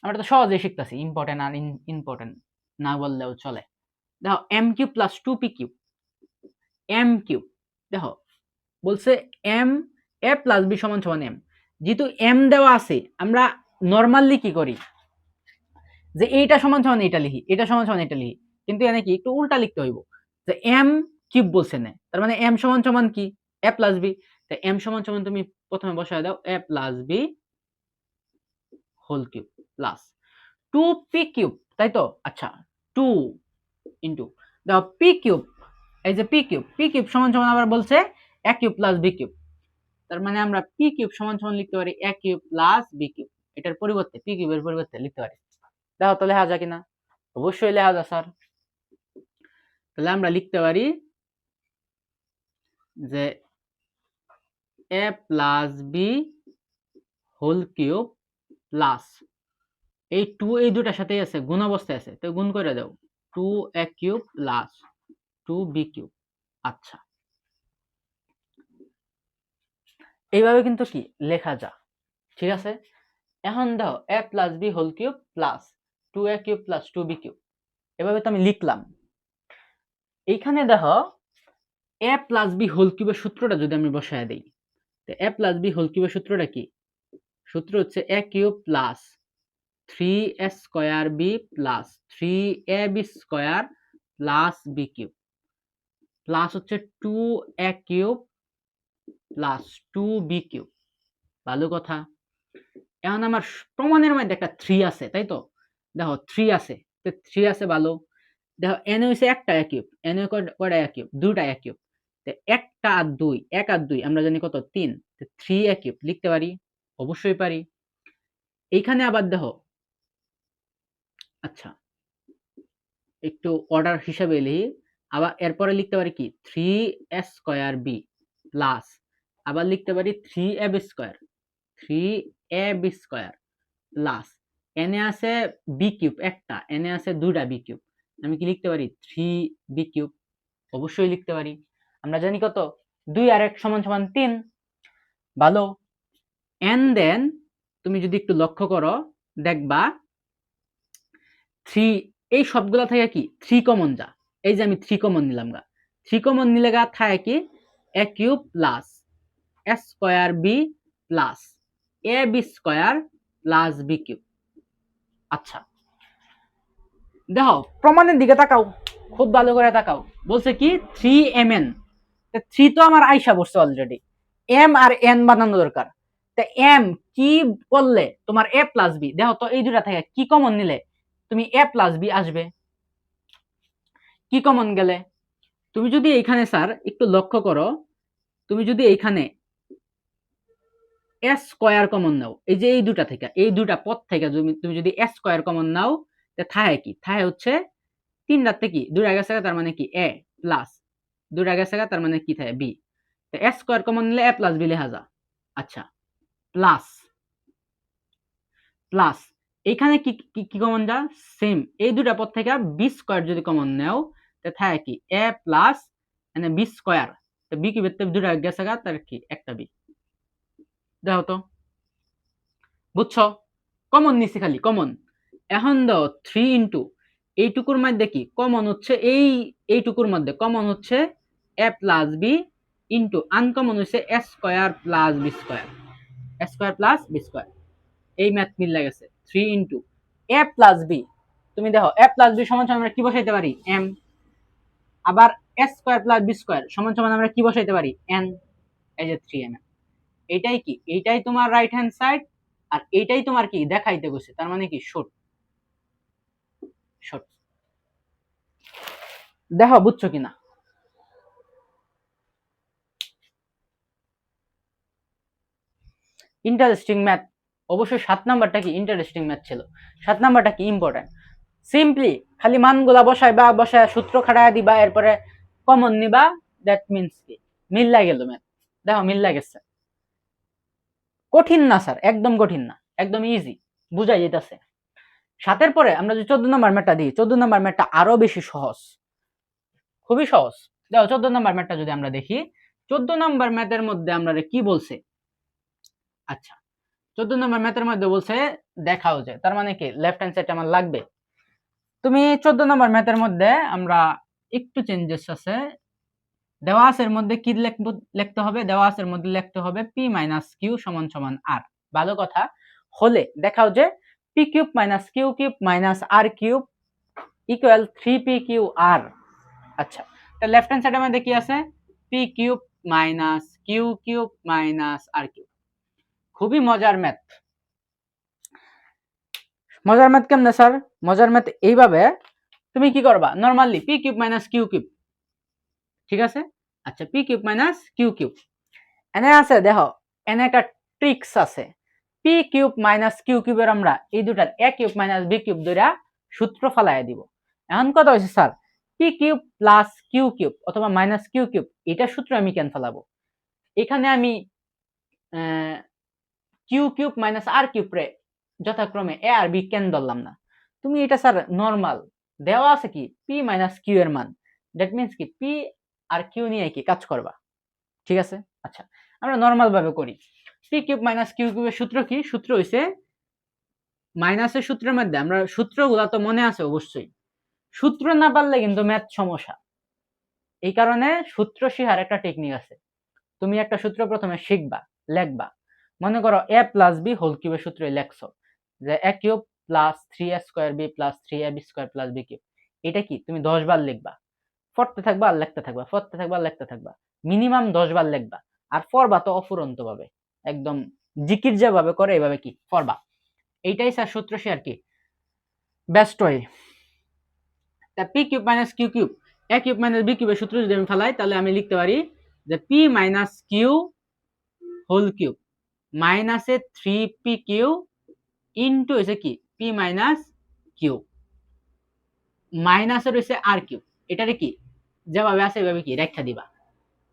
S1: আমরা তো সহজেই শিখতেছি, ইম্পর্টেন্ট আর ইম্পর্টেন্ট না বললেও চলে। দেখো m cube plus 2p cube, m cube দেখো বলছে এম এ প্লাস বি সমান সমান এম। যেহেতু এম দেওয়া আছে, আমরা নর্মালি কি করি যে এইটা সমান সমান এটা লিখি, এটা সমান সমান এটা লিখি, কিন্তু এনে কি একটু উল্টা লিখতে হইব, যে এম কিউব বলছে না, তার মানে এম সমান সমান কি এ প্লাস বি। তাই এম সমান সমান তুমি প্রথমে বসায় দাও a plus b whole cube plus 2p cube, তাই তো। আচ্ছা 2 ইন্টু দেখো পি কিউব, এই যে পি কিউব সমান সমান আবার বলছে এ কিউব প্লাস বি কিউব, তার মানে আমরা পি কিউব সমান সমান লিখতে পারি এ কিউব প্লাস বি কিউব, এটার পরিবর্তে পি কিউবের পরিবর্তে লিখতে পারি। দেখো তো লেখা যায় কিনা, অবশ্যই লেখা যায় স্যার। তাহলে আমরা লিখতে পারি যে a plus b whole cube plus এই 2 এই দুটার সাথেই আছে, গুণ অবস্থায় আছে, তো গুণ করে দাও 2a cube plus 2b cube. আচ্ছা, এইভাবে কিন্তু কি লেখা যায়, ঠিক আছে। এখন দাও a plus b whole cube plus 2a cube plus 2b cube, এভাবে তো আমি লিখলাম। এইখানে দেখো a প্লাস বি হোল কিউবের সূত্রটা যদি আমি বসায় দেই, তো a প্লাস বি হোল কিউবের সূত্রটা কি, সূত্র হচ্ছে a cube plus 3a square b plus 3ab square plus b cube plus হচ্ছে 2a cube plus 2b cube. ভালো কথা। এখন আমার প্রমাণের মধ্যে একটা 3 আছে, তাই তো। দেখো 3 আছে, তো 3 আছে ভালো। দেখো n হইছে একটা a কিউব, n কয়টা a কিউব, দুইটা a কিউব। তো একটা আর 2, 1 আর 2 আমরা জানি কত 3, তো 3a কিউব লিখতে পারি, অবশ্যই পারি। এইখানে আবার দেখো, আচ্ছা একটু অর্ডার হিসাবে লিখি, আবার এরপরে লিখতে পারি কি 3a স্কয়ার b প্লাস আবার লিখতে পারি 3ab square, 3ab square plus এনে আছে বি কিউব একটা, এনে আছে দুইটা বি কিউব, আমি কি লিখতে পারি 3b কিউব, অবশ্যই লিখতে পারি। আমরা জানি কত 2 আর 1 সমান সমান 3, ভালো। এন্ড দেন তুমি যদি একটু লক্ষ্য করো দেখবা 3 এই সবগুলা থেকে কি 3 কমন যা, এই যে আমি 3 কমন নিলাম গা, 3 কমন নিলে গা থাকে কি a cube plus a square b plus ab square plus b cube. আচ্ছা দেখো প্রমাণের দিকে তাকাও, খুব ভালো করে তাকাও, বলছে কি 3mn, 3 তো আমার আইসা বসছে অলরেডি, m আর n বানানো দরকার। তা m কি করলে তোমার a প্লাস বি, দেখো তো এই দুটা থেকে কি কমন নিলে তুমি a প্লাস বি আসবে, কি কমন গেলে তুমি যদি এইখানে স্যার একটু লক্ষ্য করো, তুমি যদি এইখানে a স্কয়ার কমন নাও, এই যে এই দুটা থেকে, এই দুটা পদ থেকে তুমি যদি a স্কয়ার কমন নাও, তা থাহে কি, থাহে হচ্ছে 3 রাতে কি 2 গেছে, তার মানে কি a প্লাস 2 গেছে, তার মানে কি থাকে b, তো a স্কয়ার কমন নিলে a প্লাস বি লেখা যায়। আচ্ছা প্লাস প্লাস এখানে কি কি কমন যা, সেম এই দুটা পদ থেকে b স্কয়ার যদি কমন নাও, তা থাকে কি a প্লাস মানে b স্কয়ার, তো b কি বেতে 2 গেছে, তার কি একটা b। দেখো তো বুঝছো, কমন নিছি খালি কমন। এখন দাও 3 ইন্টু এইটুকুর মধ্যে কি কমন হচ্ছে, এইটুকুর মধ্যে কমন হচ্ছে a plus b into uncommon হচ্ছে a square plus b square, a square plus b square, এই ম্যাথ মিল গেছে। 3 ইন্টু a প্লাস বি, তুমি দেখো a প্লাস বি সমান সমান আমরা কি বসাইতে পারি m, আবার a square plus b square সমান সমান আমরা কি বসাইতে পারি n, এই যে 3m, এইটাই কি এইটাই তোমার রাইট হ্যান্ড সাইড, আর এইটাই তোমার কি দেখাইতে গেছে, তার মানে কি শর্ট শর্ট। দেখো বুঝছো কিনা, ইন্টারেস্টিং ম্যাথ। অবশ্যই 7 নাম্বারটা কি ইন্টারেস্টিং ম্যাথ ছিল, 7 নাম্বারটা কি ইম্পর্টেন্ট। সিম্পলি খালি মানগুলা বসাইবা, বসায় সূত্র খাটায় দিবা, এরপরে কমন নিবা, দ্যাট মিন্স কি মিল লাগে গেল ম্যাথ। দেখো মিল লাগেছে, কঠিন না স্যার, একদম কঠিন না, একদম ইজি, বুঝাই যেতেছে। 7-এর পরে আমরা যদি 14 নাম্বার ম্যাথটা দিই, 14 নাম্বার ম্যাথটা আরো বেশি সহজ, খুবই সহজ। দেখো 14 নাম্বার ম্যাথটা যদি আমরা দেখি, 14 নম্বর ম্যাথের মধ্যে আমরা কি বলছে, আচ্ছা 14 নম্বর ম্যাথের মধ্যে বলছে দেখাও যে, তার মানে কি লেফট হ্যান্ড সাইড আমার লাগবে। তুমি 14 নম্বর ম্যাথের মধ্যে আমরা একটু চেঞ্জেস আছে, দেওয়া আছে এর মধ্যে কি লিখতে হবে, দেওয়া আছে এর মধ্যে লিখতে হবে p মাইনাস q সমান সমান r। ভালো কথা, হলে দেখাও যে p cube minus q cube minus r cube equal 3pqr। আচ্ছা, তা লেফট হ্যান্ড সাইডের মধ্যে কি আছে, p cube minus q cube minus r cube. খুবই মজার ম্যাথ। মজার ম্যাথ কেমনে স্যার? মজার ম্যাথ এইভাবে, তুমি কি করবা, normally p cube minus q cube, ঠিক আছে। আচ্ছা, p cube minus q cube এনে আছে, দেখো এনে একটা ট্রিক্স আছে। p কিউব মাইনাস q কিউবের আমরা এই দুটার a cube minus b cube ধরে সূত্র ফালাইয়া দিব। এখন কথা হইছে sir, p cube plus q cube অথবা মাইনাস q কিউব এটা সূত্র আমি কেন ফেলাবো? এখানে আমি q cube minus r cube রে যথাক্রমে a আর b কেন ধরলাম না? তুমি এটা স্যার নরমাল দেওয়া আছে কি p মাইনাস q এর মান, দ্যাট মিন্স কি p আর q নিয়ে কি কাজ করবা, ঠিক আছে। আচ্ছা, আমরা নরমাল ভাবে করি। p কিউব মাইনাস q কিউবের সূত্র কি? সূত্র হইছে মাইনাসের সূত্রের মধ্যে, আমরা সূত্রগুলা তো মনে আছে অবশ্যই, সূত্র না পারলে কিন্তু ম্যাথ সমস্যা। এই কারণে সূত্র শিখার একটা টেকনিক আছে। তুমি একটা সূত্র প্রথমে শিখবা, লেখবা। মনে করো a প্লাস b হোল কিউবের সূত্রে লেখছো যে a cube plus 3a square b plus 3ab square plus b cube. এটা কি তুমি 10 বার লিখবা, পড়তে থাকবা আর লিখতে থাকবা, পড়তে থাকবা আর লিখতে থাকবা, মিনিমাম 10 বার লিখবা। আর পড়বা তো অফুরন্ত ভাবে, একদম জিকির যেভাবে করে এইভাবে কি পড়বা। এইটাই স্যার সূত্র শেয়ার কি বেস্ট ওয়ে। তা p cube minus q cube a cube minus b কিউবের সূত্র যদি আমি ফেলাই, তাহলে আমি লিখতে পারি যে p minus q whole cube মাইনাসে 3pq ইনটু হইছে কি p মাইনাস q মাইনাসে রয়েছে r কিউব। এটারে কি যেভাবে আছে এভাবে কি রেখা দিবা।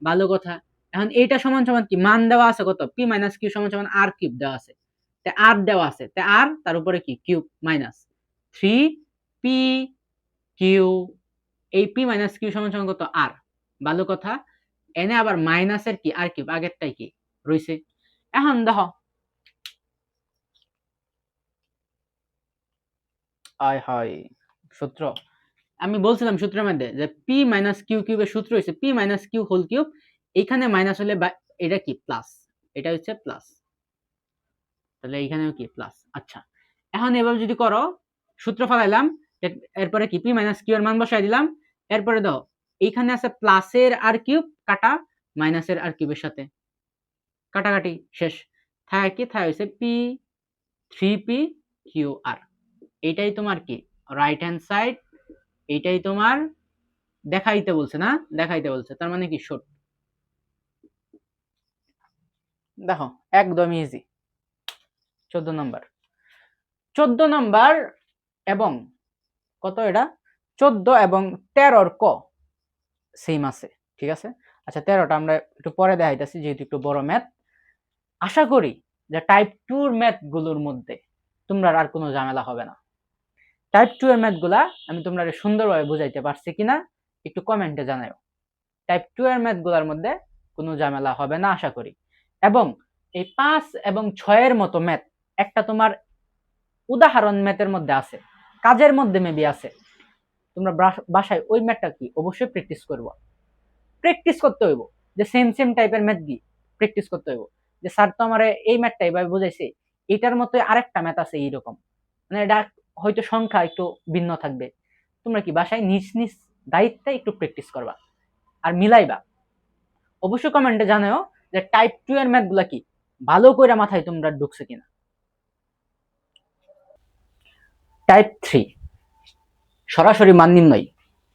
S1: ভালো কথা। এখন এইটা সমান সমান কি মান দেওয়া আছে কত, p মাইনাস q সমান সমান r কিউব দেওয়া আছে, তে r দেওয়া আছে, তে r তার উপরে কি কিউব মাইনাস 3p q, এই p মাইনাস q সমান সমান কত r। ভালো কথা। এনে আবার মাইনাসের কি r কিউব, আগেরটাই কি রইছে। এখন দেখো, আয় হায় সূত্র, আমি বলছিলাম সূত্রের মধ্যে যে p মাইনাস q কিউবের সূত্র হইছে p minus q whole cube, এইখানে মাইনাস হলে এটা কি প্লাস, এটা হচ্ছে প্লাস, তাহলে এইখানেও কি প্লাস। আচ্ছা, এখন এভাবে যদি করো, সূত্র ফলাইলাম, এরপরে কি p মাইনাস q এর মান বসাই দিলাম, এরপরে দাও এইখানে আছে প্লাসের r কিউব কাটা মাইনাসের r কিউবের সাথে কাটাকাটি শেষ, থাকে কি থাকে হইছে p 3p q r। এইটাই তোমার কি রাইট হ্যান্ড সাইড, এইটাই তোমার দেখাইতে বলছে না, দেখাইতে বলছে, তার মানে কি শর্ট। দেখো একদম ইজি। 14 নম্বর, 14 নম্বর এবং কত, এটা 14 এবং 13 ক সেম আছে, ঠিক আছে। আচ্ছা, 13টা আমরা একটু পরে দেখাইতেছি, যেহেতু একটু বড় ম্যাথ। আশা করি যে টাইপ 2 এর ম্যাথ গুলোর মধ্যে তোমরা আর কোনো ঝামেলা হবে না। টাইপ 2 এর ম্যাথ গুলা আমি তোমরা সুন্দরভাবে বুঝাইতে পারছি কিনা একটু কমেন্টে জানাও। টাইপ 2 এর ম্যাথ গুলার মধ্যে কোনো ঝামেলা হবে না আশা করি। এবং এই 5 এবং 6 এর মতো ম্যাথ একটা তোমার উদাহরণ ম্যাথের মধ্যে আছে, কাজের মধ্যে মেবি আছে, তোমরা বাসায় ওই ম্যাথটা কি অবশ্যই প্র্যাকটিস করবা। প্র্যাকটিস করতে হইব যে সেম সেম টাইপের ম্যাথ কি প্র্যাকটিস করতে হইব, যে স্যার তো আমার এই ম্যাথটা এইভাবে বুঝাইছে, এটার মতো আরেকটা ম্যাথ আছে এইরকম, মানে এটা হয়তো সংখ্যা একটু ভিন্ন থাকবে। তোমরা কি বাসায় নিজ নিজ দায়িত্বে একটু প্র্যাকটিস করবা আর মিলাইবা। অবশ্যই কমেন্টে জানাও যে টাইপ 2 এর ম্যাথ গুলা কি ভালো করে মাথায় তোমরা ঢুকছে কিনা। টাইপ 3 সরাসরি মান নির্ণয়,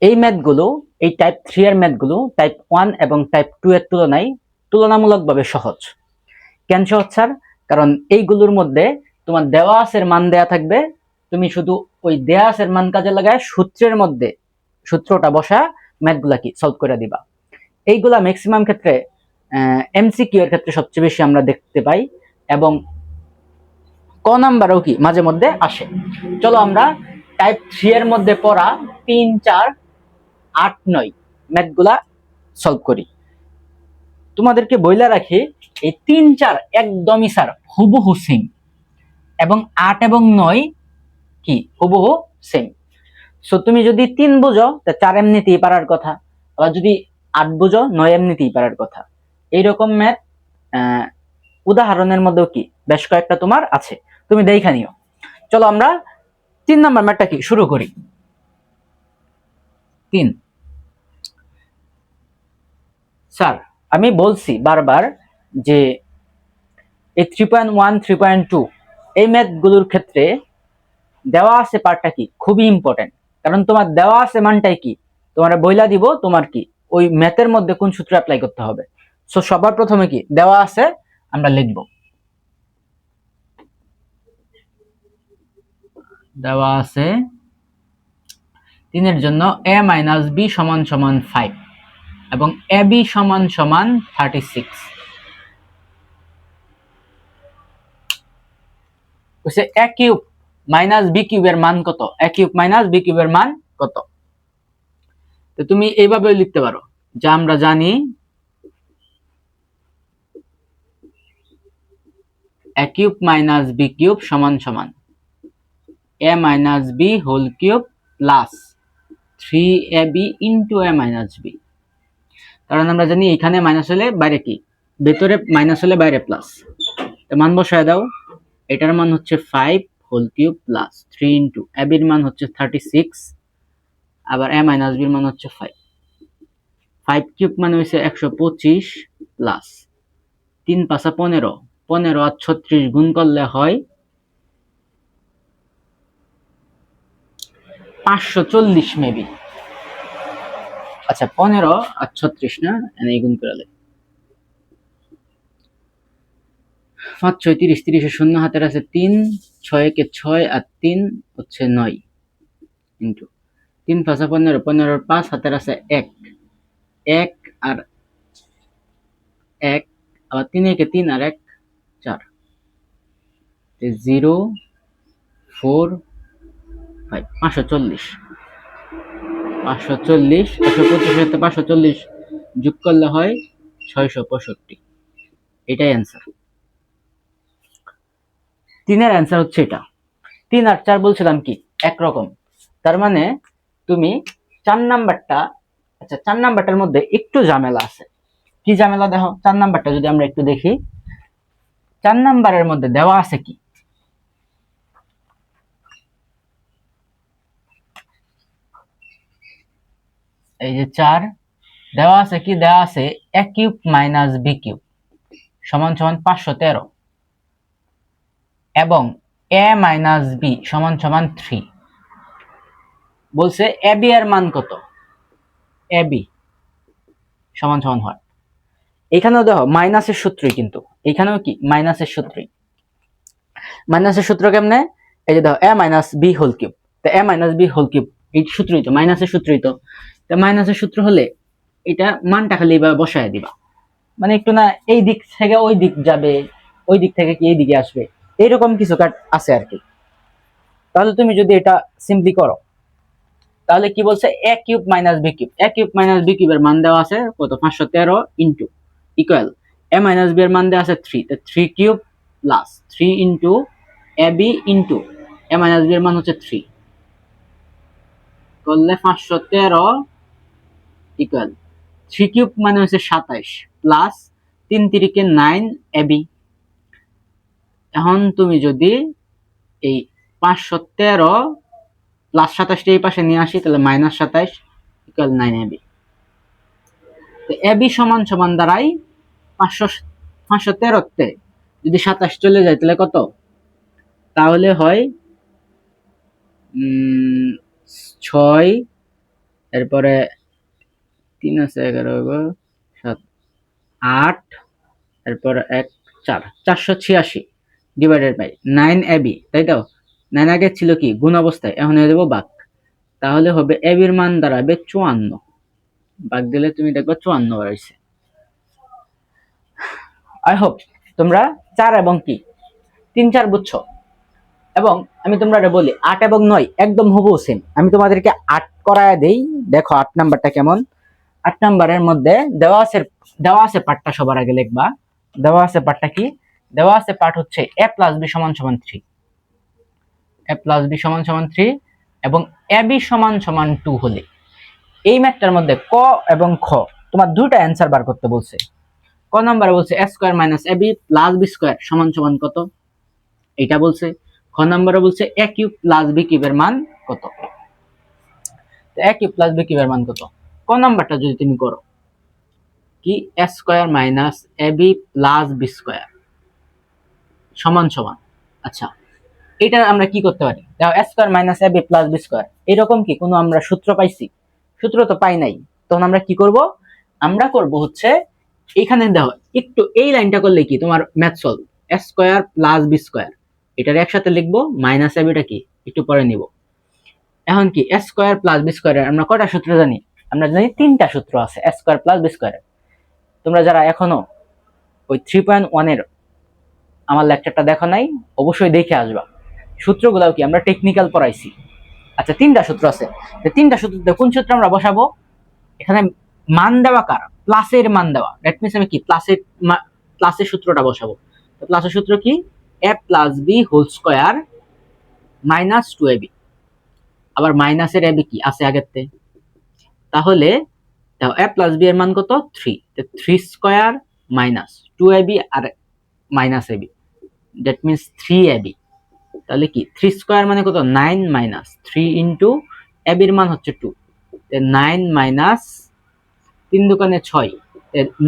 S1: এই ম্যাথগুলো, এই টাইপ 3 এর ম্যাথগুলো টাইপ 1 এবং টাইপ 2 এর তুলনায় তুলনামূলকভাবে সহজ। কেন সহজ স্যার? কারণ এইগুলোর মধ্যে তোমার দেওয়া আছে মান দেয়া থাকবে, তুমি শুধু ওই দেওয়া আছে মান কাজে লাগায় সূত্রের মধ্যে সূত্রটা বসা ম্যাথগুলা কি সলভ করে দিবা। এইগুলা ম্যাক্সিমাম ক্ষেত্রে এমসিকিউ এর ক্ষেত্রে সবচেয়ে বেশি আমরা দেখতে পাই, এবং ক নাম্বারও কি মাঝে মধ্যে আসে। চলো আমরা টাইপ 3 এর মধ্যে পড়া 3, 4, 8, 9 ম্যাথগুলা সলভ করি। তোমাদেরকে বইলা রাখি, এই 3, 4 একদমই স্যার হুবহু সেম, এবং 8 এবং 9 কি হুবহু সেম। সো তুমি যদি 3 বুঝো তা 4 এমনিতেই পারার কথা, আবার যদি 8 বুঝো 9 এমনিতেই পারার কথা। এইরকম ম্যাথ উদাহরণের মধ্যেও কি বেশ কয়েকটা তোমার আছে, তুমি দেখে নিও। চলো আমরা 3 নাম্বার ম্যাথটা কি শুরু করি। 3, স্যার আমি বলছি বারবার যে এই 3.1 3.2 এই ম্যাথগুলোর ক্ষেত্রে দেওয়া আছে পার্টটা কি খুবই ইম্পর্টেন্ট, কারণ তোমার দেওয়া আছে মানটাই কি তোমার বইলা দিব তোমার কি ওই ম্যাথের মধ্যে কোন সূত্র অ্যাপ্লাই করতে হবে। সো সবার প্রথমে কি দেওয়া আছে আমরা লিখব, দেওয়া আছে 3 এর জন্য a - b = 5 এবং ab = 36। বলছে a কিউব - b কিউবের মান কত, a কিউব - b কিউবের মান কত। তো তুমি এইভাবে লিখতে পারো, যা আমরা জানি a cube - b cube = a - b whole cube plus 3ab into a - b। কারণ আমরা জানি এখানে মাইনাস হলে বাইরে কি, ভেতরে মাইনাস হলে বাইরে প্লাস। তো মান বসায় দাও, এটার মান হচ্ছে 5 whole cube plus 3 into ab এর মান হচ্ছে 36, আবার a - b এর মান হচ্ছে 5। 5 কিউব মানে হচ্ছে 125 প্লাস 3 × 5 = 15, 15 আর 36 গুণ করলে হয় 540 মেবি। আচ্ছা 15 আর 36 না, এই গুণ করলে 5 6 30, 30 এর শূন্য হাতের আছে 3, 6 একে 6 আর 3 হচ্ছে 9 ইন্টু 3 × 5 = 15, 15 আর 5 হাতের আছে 1, 1 আর 1, আবার 3 একে 3 আর 1 4, 0 4 5 540, 540 125 সাথে 540 যোগ করলে হয় 665। এটাই অ্যান্সার। 3 এর অ্যান্সার হচ্ছে এটা। 3 আর 4 বলছিলাম কি একরকম, তার মানে তুমি 4 নাম্বারটা, আচ্ছা 4 নাম্বারটার মধ্যে একটু ঝামেলা আছে। কি ঝামেলা দেখো, 4 নাম্বারটা যদি আমরা একটু দেখি, 4 নাম্বারের মধ্যে দেওয়া আছে কি, এই যে 4 দেওয়া আছে কি, দেওয়া আছে a কিউব - b কিউব = 513 এবং a - b = 3। বলছে ab এর মান কত, ab = হয়, এখানেও দেখো মাইনাসের সূত্রই, কিন্তু এখানেও কি মাইনাসের সূত্রই। মাইনাসের সূত্র কেমনে, এই যে দেখো a - b হোল কিউব, তো a - b হোল কিউব এই সূত্রই তো, মাইনাসের সূত্রই তো। তো মাইনাসের সূত্র হলে এটা মানটা খালি এইভাবে বসায় দিবা, মানে একটু না এই দিক থেকে ওই দিক যাবে, ওই দিক থেকে কি এই দিকে আসবে, এইরকম কিছু কাট আছে আর কি। তাহলে তুমি যদি এটা সিম্পলি করো, তাহলে কি বলছে a cube - b cube, a cube - b কিউবের মান দেওয়া আছে কত 513 ইনটু ইকুয়াল a - b এর মান দেওয়া আছে 3, তো 3 cube plus 3 into ab into a - b এর মান হচ্ছে 3 করলে 513 ইকুয়াল 3 কিউব মানে হচ্ছে 27 প্লাস 3 3 9 ab। এখন তুমি যদি এই 513 প্লাস 27 এই পাশে নিয়ে আসি, তাহলে -27 ইকুয়াল 9 ab। তো ab সমান দাঁড়াই 513 তে যদি 27 চলে যায় তাহলে কত, তাহলে হয় 6, এরপরে 3 আছে 11 7 8, এরপরে 1 4, 486 ডিভাইডেড বাই 9 ab, তাই তো। 9 আগে ছিল কি গুণ অবস্থায়, এখন হয়ে যাবো ভাগ, তাহলে হবে ab এর মান দাঁড়াবে 54, ভাগ দিলে তুমি দেখবে 54 হয়েছে। আই হোপ তোমরা 4 এবং কি 3 4 বুঝছো। এবং আমি তোমরা বলি 8 এবং 9 একদম হুবহু সেম। আমি তোমাদেরকে 8 করায় দেই, দেখো 8 নাম্বারটা কেমন। 8 নাম্বারের মধ্যে দেওয়া আছে পার্টটা সবার আগে লিখবা। দেওয়া আছে পার্টটা কি? দেওয়া আছে পার্ট হচ্ছে a প্লাস b সমান সমান 3, a প্লাস b সমান সমান 3 এবং ab সমান সমান 2 হলে এই ম্যাথটার মধ্যে ক এবং খ তোমার দুইটা অ্যান্সার বার করতে বলছে। ক নাম্বারে বলছে a square minus ab plus b square সমান সমান কত, এটা বলছে। খ নাম্বারে বলছে a কিউব প্লাস b কিউবের মান কত। তো a কিউব প্লাস b কিউবের মান কত? ক নাম্বারটা যদি তুমি করো কি a square minus ab plus b square সমান সমান, আচ্ছা এটা আমরা কি করতে পারি? দেখো a square minus ab plus b square এরকম কি কোনো আমরা সূত্র পাইছি? সূত্র তো পাই নাই। তখন আমরা কি করব? আমরা করব হচ্ছে এখানে দেখো একটু এই লাইনটা করলে কি তোমার math solve. a square plus b square এটার একসাথে লিখবো, মাইনাস ab টা কি একটু পরে নিব। এখন কি a স্কয়ার প্লাস b স্কয়ারের আমরা কয়টা সূত্র জানি? আমরা জানি 3টা সূত্র আছে a স্কয়ার প্লাস b স্কয়ারের। তোমরা যারা এখনো ওই 3.1 এর আমার লেকচারটা দেখো নাই অবশ্যই দেখে আসবা। সূত্রগুলো কি আমরা টেকনিক্যাল পড়াইছি। আচ্ছা 3টা সূত্র আছে, এই 3টা সূত্রতে কোন সূত্র আমরা বসাবো? এখানে মান দেওয়া কার? প্লাসের মান দেওয়া, দ্যাট মিন্স আমি কি প্লাসের সূত্রটা বসাবো। তো প্লাসের সূত্র কি? a plus b whole square minus 2ab। আবার মাইনাসের ab কি আছে আগেরতে, তাহলে দেখো a প্লাস b এর মান কত? 3, তো 3 স্কয়ার মাইনাস 2ab আর minus ab, that means 3ab। তাহলে কি 3 স্কয়ার মানে কত? 9 মাইনাস 3 ইন্টু ab এর মান হচ্ছে 2, 9 মাইনাস 3 দুগুণে 6,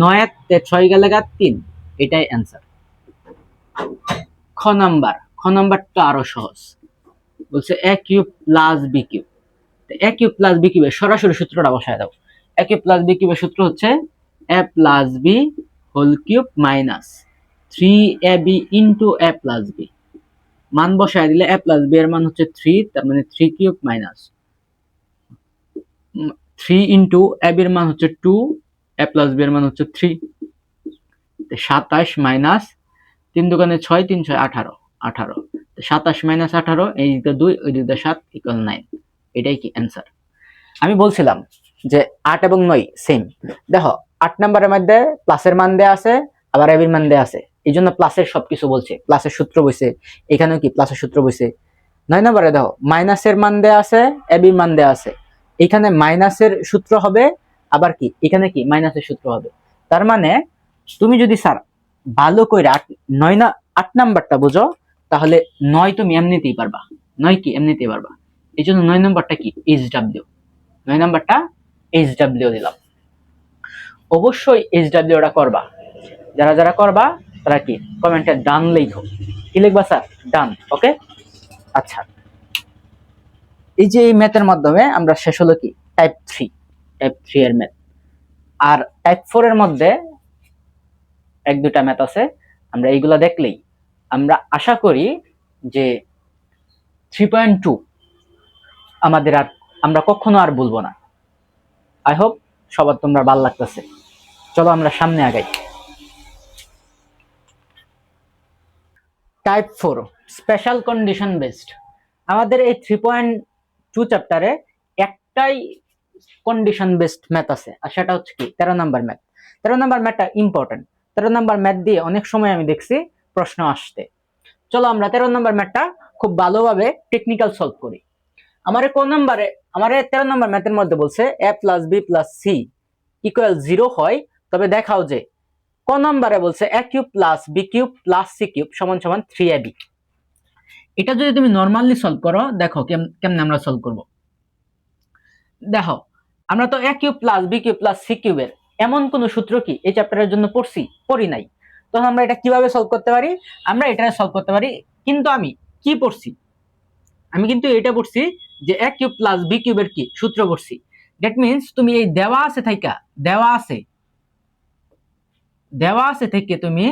S1: 9 তে 6 গেলে 3, এটাই অ্যান্সার। খ নাম্বারটা আরো সহজ, বলছে a cube plus b cube. a cube plus b কিউবের সরাসরি সূত্রটা বসায় দাও। a কিউব প্লাস b কিউবের সূত্র হচ্ছে a plus b whole cube minus 3ab into a plus b। মান বসায় দিলে a প্লাস b এর মান হচ্ছে 3, তার মানে 3 কিউব মাইনাস 3 ইন্টু ab এর মান হচ্ছে 2, a প্লাস b এর মান হচ্ছে 3, 27 মাইনাস 3 দুগুণে 6, 3 6 18, 27 মাইনাস 18 এই দিকে 2 ওই দিকে 7 ইকুয়াল 9, এটাই কি অ্যান্সার। আমি বলছিলাম যে 8 এবং 9 সেম। দেখো 8 নাম্বারের মধ্যে প্লাসের মান দেয়া আছে আবার ab এর মান দেয়া আছে, এই জন্য প্লাসের সবকিছু বলছে, প্লাসের সূত্র বইছে, এখানেও কি প্লাসের সূত্র বইছে। 9 নম্বরে দেখো মাইনাসের মান দেয়া আছে, ab এর মান দেয়া আছে, এখানে মাইনাসের সূত্র হবে, আবার কি এখানে কি মাইনাসের সূত্র হবে। তার মানে তুমি যদি স্যার ভালো করে 8 নাম্বারটা বুঝো তাহলে 9 তুমি এমনিতেই পারবা, 9 কি এমনিতেই পারবা। এই জন্য 9 নাম্বারটা কি এইচডব্লিউ, 9 নাম্বারটা এইচডব্লিউ দিলাম। অবশ্যই এইচডব্লিউটা করবা, যারা যারা করবা তারা কি কমেন্টে ডান লিখো। কি লিখবা স্যার? ডান। ওকে আচ্ছা, এই যে এই ম্যাথের মাধ্যমে আমরা শেষ হলো কি টাইপ 3 এর ম্যাথ। আর টাইপ 4 এর মধ্যে 1-2টা ম্যাথ আছে, আমরা এইগুলা দেখলেই আমরা আশা করি যে 3.2 আমাদের আর আমরা কখনো আর বলবো না। আই হোপ সবার তোমরা ভালো লাগতেছে। চলো আমরা সামনে আগাই। Type 4 special condition based. আমাদের এই 3.2 চ্যাপ্টারে একটাই কন্ডিশন বেসড ম্যাথ আছে, আর সেটা হচ্ছে কি 13 নাম্বার ম্যাথ। 13 নাম্বার ম্যাথটা ইম্পর্টেন্ট। 13 নাম্বার ম্যাথ দিয়ে অনেক সময় আমি দেখছি প্রশ্ন আসতে। চলো আমরা 13 নাম্বার ম্যাথটা খুব ভালোভাবে টেকনিক্যাল সলভ করি। আমার 13 নাম্বার ম্যাথের মধ্যে বলছে a plus b plus c equal 0 হয়, তবে দেখাও যে ক নম্বরে বলছে a cube plus b cube plus c cube সমান সমান 3ab। এটা যদি তুমি নরমালি সলভ করো, দেখো কেমনে আমরা সলভ করব। দেখো আমরা তো a cube plus b cube plus c কিউবের এমন কোন সূত্র কি এই চ্যাপ্টারের জন্য পড়ি নাই। তখন আমরা এটা কিভাবে সলভ করতে পারি? আমরা এটা সলভ করতে পারি, কিন্তু আমি কি পড়ছি? আমি কিন্তু এটা পড়ছি যে a কিউব প্লাস b কিউবের কি সূত্র পড়ছি। দ্যাট মিন্স তুমি এই দেওয়া আছে থেকে তুমি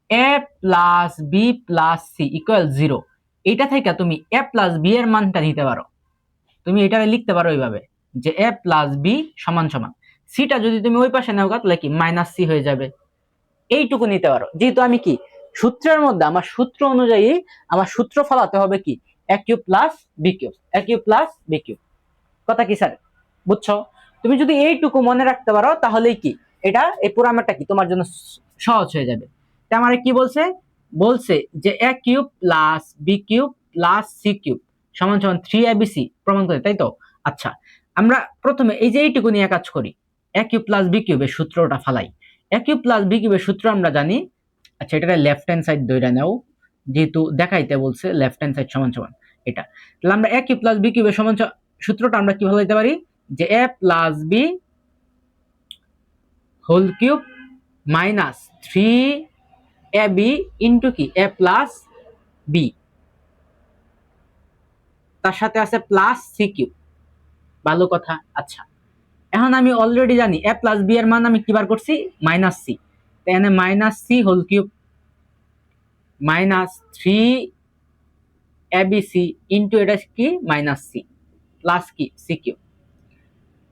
S1: a plus b plus c equal 0 এটা থেকে তুমি a প্লাস b এর মানটা নিতে পারো। তুমি এটা লিখতে পারো এইভাবে যে a প্লাস b সমান সমান সিটা যদি তুমি ওই পাশে নাও তাহলে কি মাইনাস সি হয়ে যাবে। এইটুকু নিতে পারো, যেহেতু আমি কি সূত্রের মধ্যে আমার সূত্র অনুযায়ী আমার সূত্র ফলাতে হবে কি a cube plus b cube, a cube plus b cube. কথা কি স্যার বুঝছো? তুমি যদি এইটুকু মনে রাখতে পারো তাহলেই কি এটা এই পুরামাটা কি তোমার জন্য সহজ হয়ে যাবে। তা আমার কি বলছে, বলছে যে a cube plus b cube plus c cube সমান সমান 3abc প্রমাণ করে, তাই তো? আচ্ছা, আমরা প্রথমে এই যে এইটুকু নিয়ে কাজ করি, a কিউব প্লাস b কিউবের সূত্রটা ফালাই। a কিউব প্লাস b কিউবের সূত্র আমরা জানি। আচ্ছা, এটা লেফট হ্যান্ড সাইড ধরে নাও, যেহেতু দেখাইতে বলছে লেফট হ্যান্ড সাইড সমান সমান এটা। তাহলে আমরা a কিউব প্লাস b কিউবের সমান সূত্রটা আমরা কিভাবে দিতে পারি, যে a plus b whole cube minus 3ab into কি a প্লাস b, তার সাথে আছে প্লাস c কিউব। ভালো কথা। আচ্ছা, এখন আমি অলরেডি জানি a প্লাস b এর মান আমি কি বার করছি, মাইনাস c। এখানে minus c whole cube minus 3abc into এটা কি মাইনাস c প্লাস কি c cube.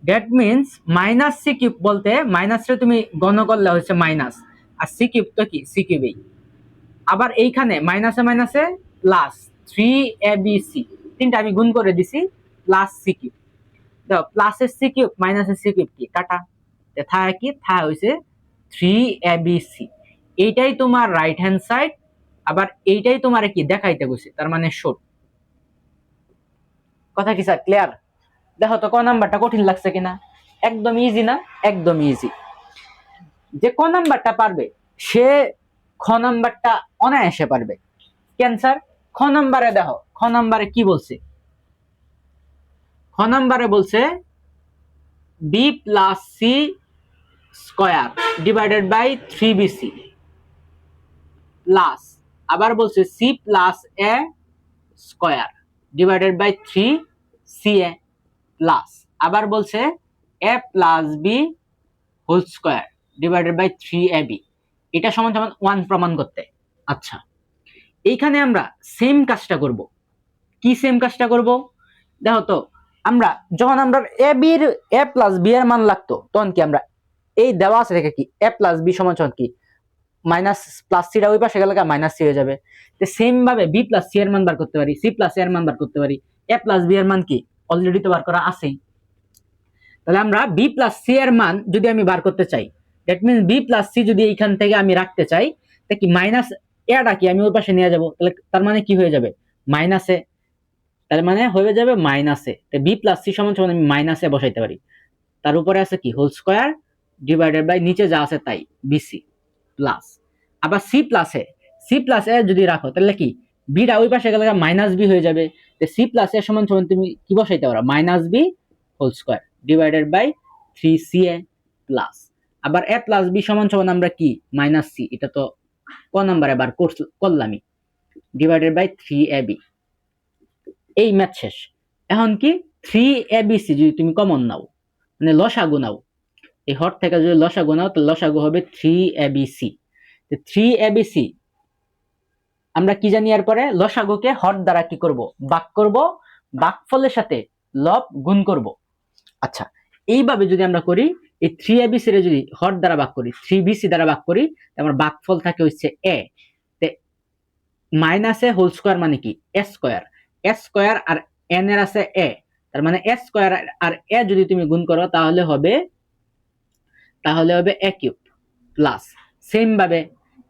S1: That means minus c cube বলতে মাইনাসটা তুমি গণ করলে হচ্ছে মাইনাস, আর c কিউব তো কি c কিউবেই। আবার এইখানে মাইনাসে মাইনাসে প্লাস 3abc, তিনটা আমি গুণ করে দিছি, প্লাস c কিউব। দেখো প্লাসের c কিউব মাইনাসের c কিউব কি কাটা, থাকে কি থাকে হইছে 3abc। এইটাই তোমার রাইট হ্যান্ড সাইড, আবার এইটাই তোমার কি দেখাইতে গেছে, তার মানে শর্ট। কথা কি স্যার ক্লিয়ার? দেখো তো ক নাম্বারটা কঠিন লাগছে কিনা, একদম ইজি না? একদম ইজি। যে ক নাম্বারটা পারবে সে খ নাম্বারটা অনায়াসে পারবে। কেন স্যার? খ নাম্বারে দেখো, খ নাম্বারে কি বলছে, খ নাম্বারে বলছে b plus c square divided by 3bc plus, আবার বলছে c plus a square divided by 3ca plus, আবার বলছে a plus b whole square divided by 3ab। এটা সমান সমান 1 প্রমাণ করতে। আচ্ছা, এইখানে আমরা সেম কাজটা করব। কি সেম কাজটা করব? দেখো তো, আমরা যখন আমরা a প্লাস b এর মান লাগতো, তখন কি আমরা এই দেওয়া আছে দেখে কি a প্লাস b সমান সমান কি মাইনাস প্লাস সিটা ওই পাশে গেলে মাইনাস সি হয়ে যাবে। তো সেম ভাবে b প্লাস c এর মান বার করতে পারি, c প্লাস a এর মান বার করতে পারি, a প্লাস b এর মান কি অলরেডি তো বার করা আছেই। তাহলে আমরা b প্লাস c এর মান যদি আমি বার করতে চাই, that means b plus c যদি এইখান থেকে আমি রাখতে চাই, তা কি মাইনাস এটা কি আমি ওই পাশে নিয়ে যাব, তাহলে তার মানে কি হয়ে যাবে মাইনাসে, তার মানে হয়ে যাবে মাইনাসে। তো b প্লাস c সমান সমান আমি মাইনাসে বসাইতে পারি, তার উপরে আছে কি হোল স্কয়ার ডিভাইডেড বাই নিচে যা আছে তাই bc প্লাস, আবার c প্লাস এ যদি রাখো তাহলে কি বিটা ওই পাশে গেলে মাইনাস বি হয়ে যাবে। তো c প্লাস এ সমান সমান তুমি কি বসাইতে পারো, minus b whole square divided by 3ca plus, আবার a প্লাস b সমান সমান আমরা কি মাইনাস c, এটা তো ক নাম্বারে বার করলামই, ডিভাইডেড বাই 3ab। এই ম্যাথ শেষ। এখন কি 3abc যদি তুমি কমন নাও, মানে লসাগু নাও, এই হর থেকে যদি লসাগু নাও তাহলে লসাগু হবে 3abc। 3abc আমরা কি জানি, এর পরে লসাগুকে হর দ্বারা কি করব, ভাগ করব, ভাগফলের সাথে লব গুণ করব। আচ্ছা, এইভাবে যদি আমরা করি, এই 3abc এর যদি হর দ্বারা ভাগ করি, 3bc দ্বারা ভাগ করি, আমার ভাগফল থাকে হচ্ছে a। Minus a whole square মানে কি a স্কয়ার আর n এর আছে a, তার মানে a স্কয়ার আর a যদি তুমি গুণ করো তাহলে হবে a কিউব প্লাস, সেম ভাবে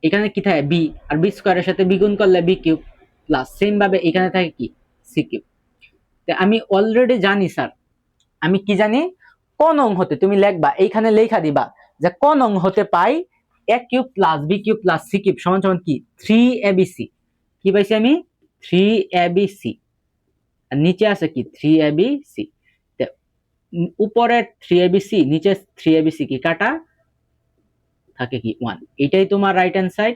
S1: এখানে কি থাকে b, আর b স্কয়ারের সাথে b গুণ করলে b কিউব প্লাস, সেম ভাবে এখানে থাকে কি c কিউব। তো আমি অলরেডি জানি স্যার, আমি কি জানি, কোন অঙ্ক হতে তুমি লিখবা, এইখানে লেখা দিবা যে কোন অঙ্ক হতে পাই a cube plus b cube plus c cube সমান সমান কি 3abc। কি পাইছি আমি 3abc, আর নিচে আছে কি 3abc। উপরে 3abc নিচে 3abc কি কাটা থাকে কি 1। এটাই তোমার রাইট হ্যান্ড সাইড,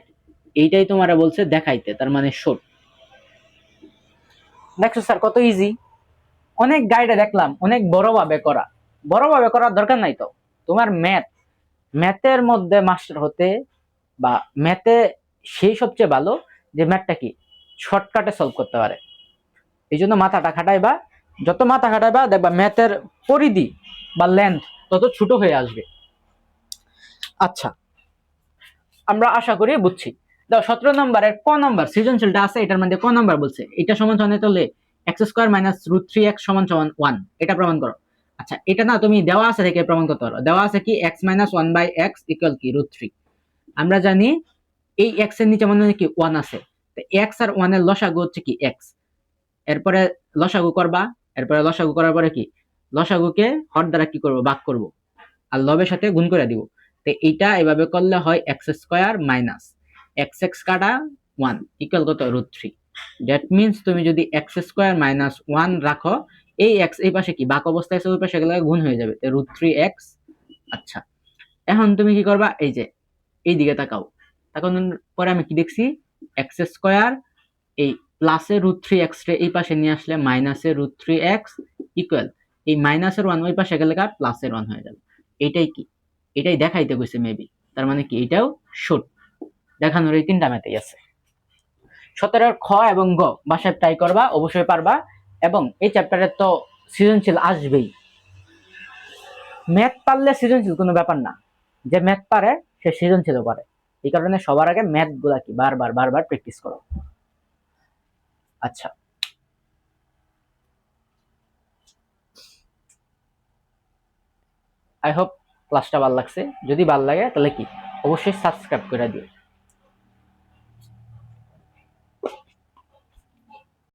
S1: এইটাই তোমারা বলছে দেখাইতে, তার মানে শর্ট। দেখছো স্যার কত ইজি। অনেক গাইডে দেখলাম অনেক বড়ভাবে করার দরকার নাই তো। তোমার ম্যাথের মধ্যে মাস্টার হতে বা ম্যাথে সেই সবচেয়ে ভালো যে ম্যাথটা কি শর্টকাটে সলভ করতে পারে। এই জন্য মাথাটা খাটাইবা, যত মাথা খাটাইবা দেখবা ম্যাথের পরিধি বা লেন্থ তত ছোট হয়ে আসবে। আচ্ছা, আমরা আশা করি বুঝছি। দেখো 17 নম্বরের ক নম্বর সৃজনশীলটা আছে, এটার মধ্যে ক নম্বর বলছে এটা সমান সমান তাহলে x স্কয়ার মাইনাস √3x সমান সমান 1, এটা প্রমাণ করো। আচ্ছা, এটা না তুমি দেওয়া আছে থেকে প্রমাণ করতে পারো। দেওয়া আছে কি x minus one by x equal কি √3। আমরা জানি এই x এর নিচে মনে হয় কি 1 আছে, তো x আর 1 এর লসাগু হচ্ছে কি x। এরপরে লসাগু করবা, এরপরে লসাগু করার পরে কি লসাগুকে হর দ্বারা কি করব, ভাগ করব, আর লবের সাথে গুণ করে দিব। তো এইটা এভাবে করলে হয় x square minus x x কাটা 1 ইকুয়াল কত √3। দ্যাট মিনস তুমি যদি এক্স স্কোয়ার মাইনাস 1 রাখো, এই এক্স এই পাশে কি বাক অবস্থায় আছে, ওই পাশে গেলে গুণ হয়ে যাবে, তো √3x। আচ্ছা, এখন তুমি কি করবা, এই যে এই দিকে তাকাও, তখন পরে আমি কি দেখছি, এক্স স্কোয়ার এই প্লাসে √3x রে এই পাশে নিয়ে আসলে মাইনাসে √3x ইকুয়াল এই মাইনাসের 1 ওই পাশে গেলে প্লাসের 1 হয়ে যাবে। এটাই কি, এটাই দেখাইতে কইছে মেবি। তার মানে কি এটাও শর্ট দেখানোর এই তিনটা ম্যাথই আছে। 17 খ এবং গ বাসায় ট্রাই করবা, অবশ্যই পারবা। এবং এই চ্যাপ্টারে তো সৃজনশীল আসবেই। ম্যাথ পারলে সৃজনশীল কোনো ব্যাপার না, যে ম্যাথ পারে সে সৃজনশীলও পারে। এই কারণে সবার আগে ম্যাথ গুলা কি বারবার বারবার প্র্যাকটিস করো। আচ্ছা, আই হোপ ক্লাসটা ভালো লাগছে। যদি ভালো লাগে তাহলে কি অবশ্যই সাবস্ক্রাইব করে দিও।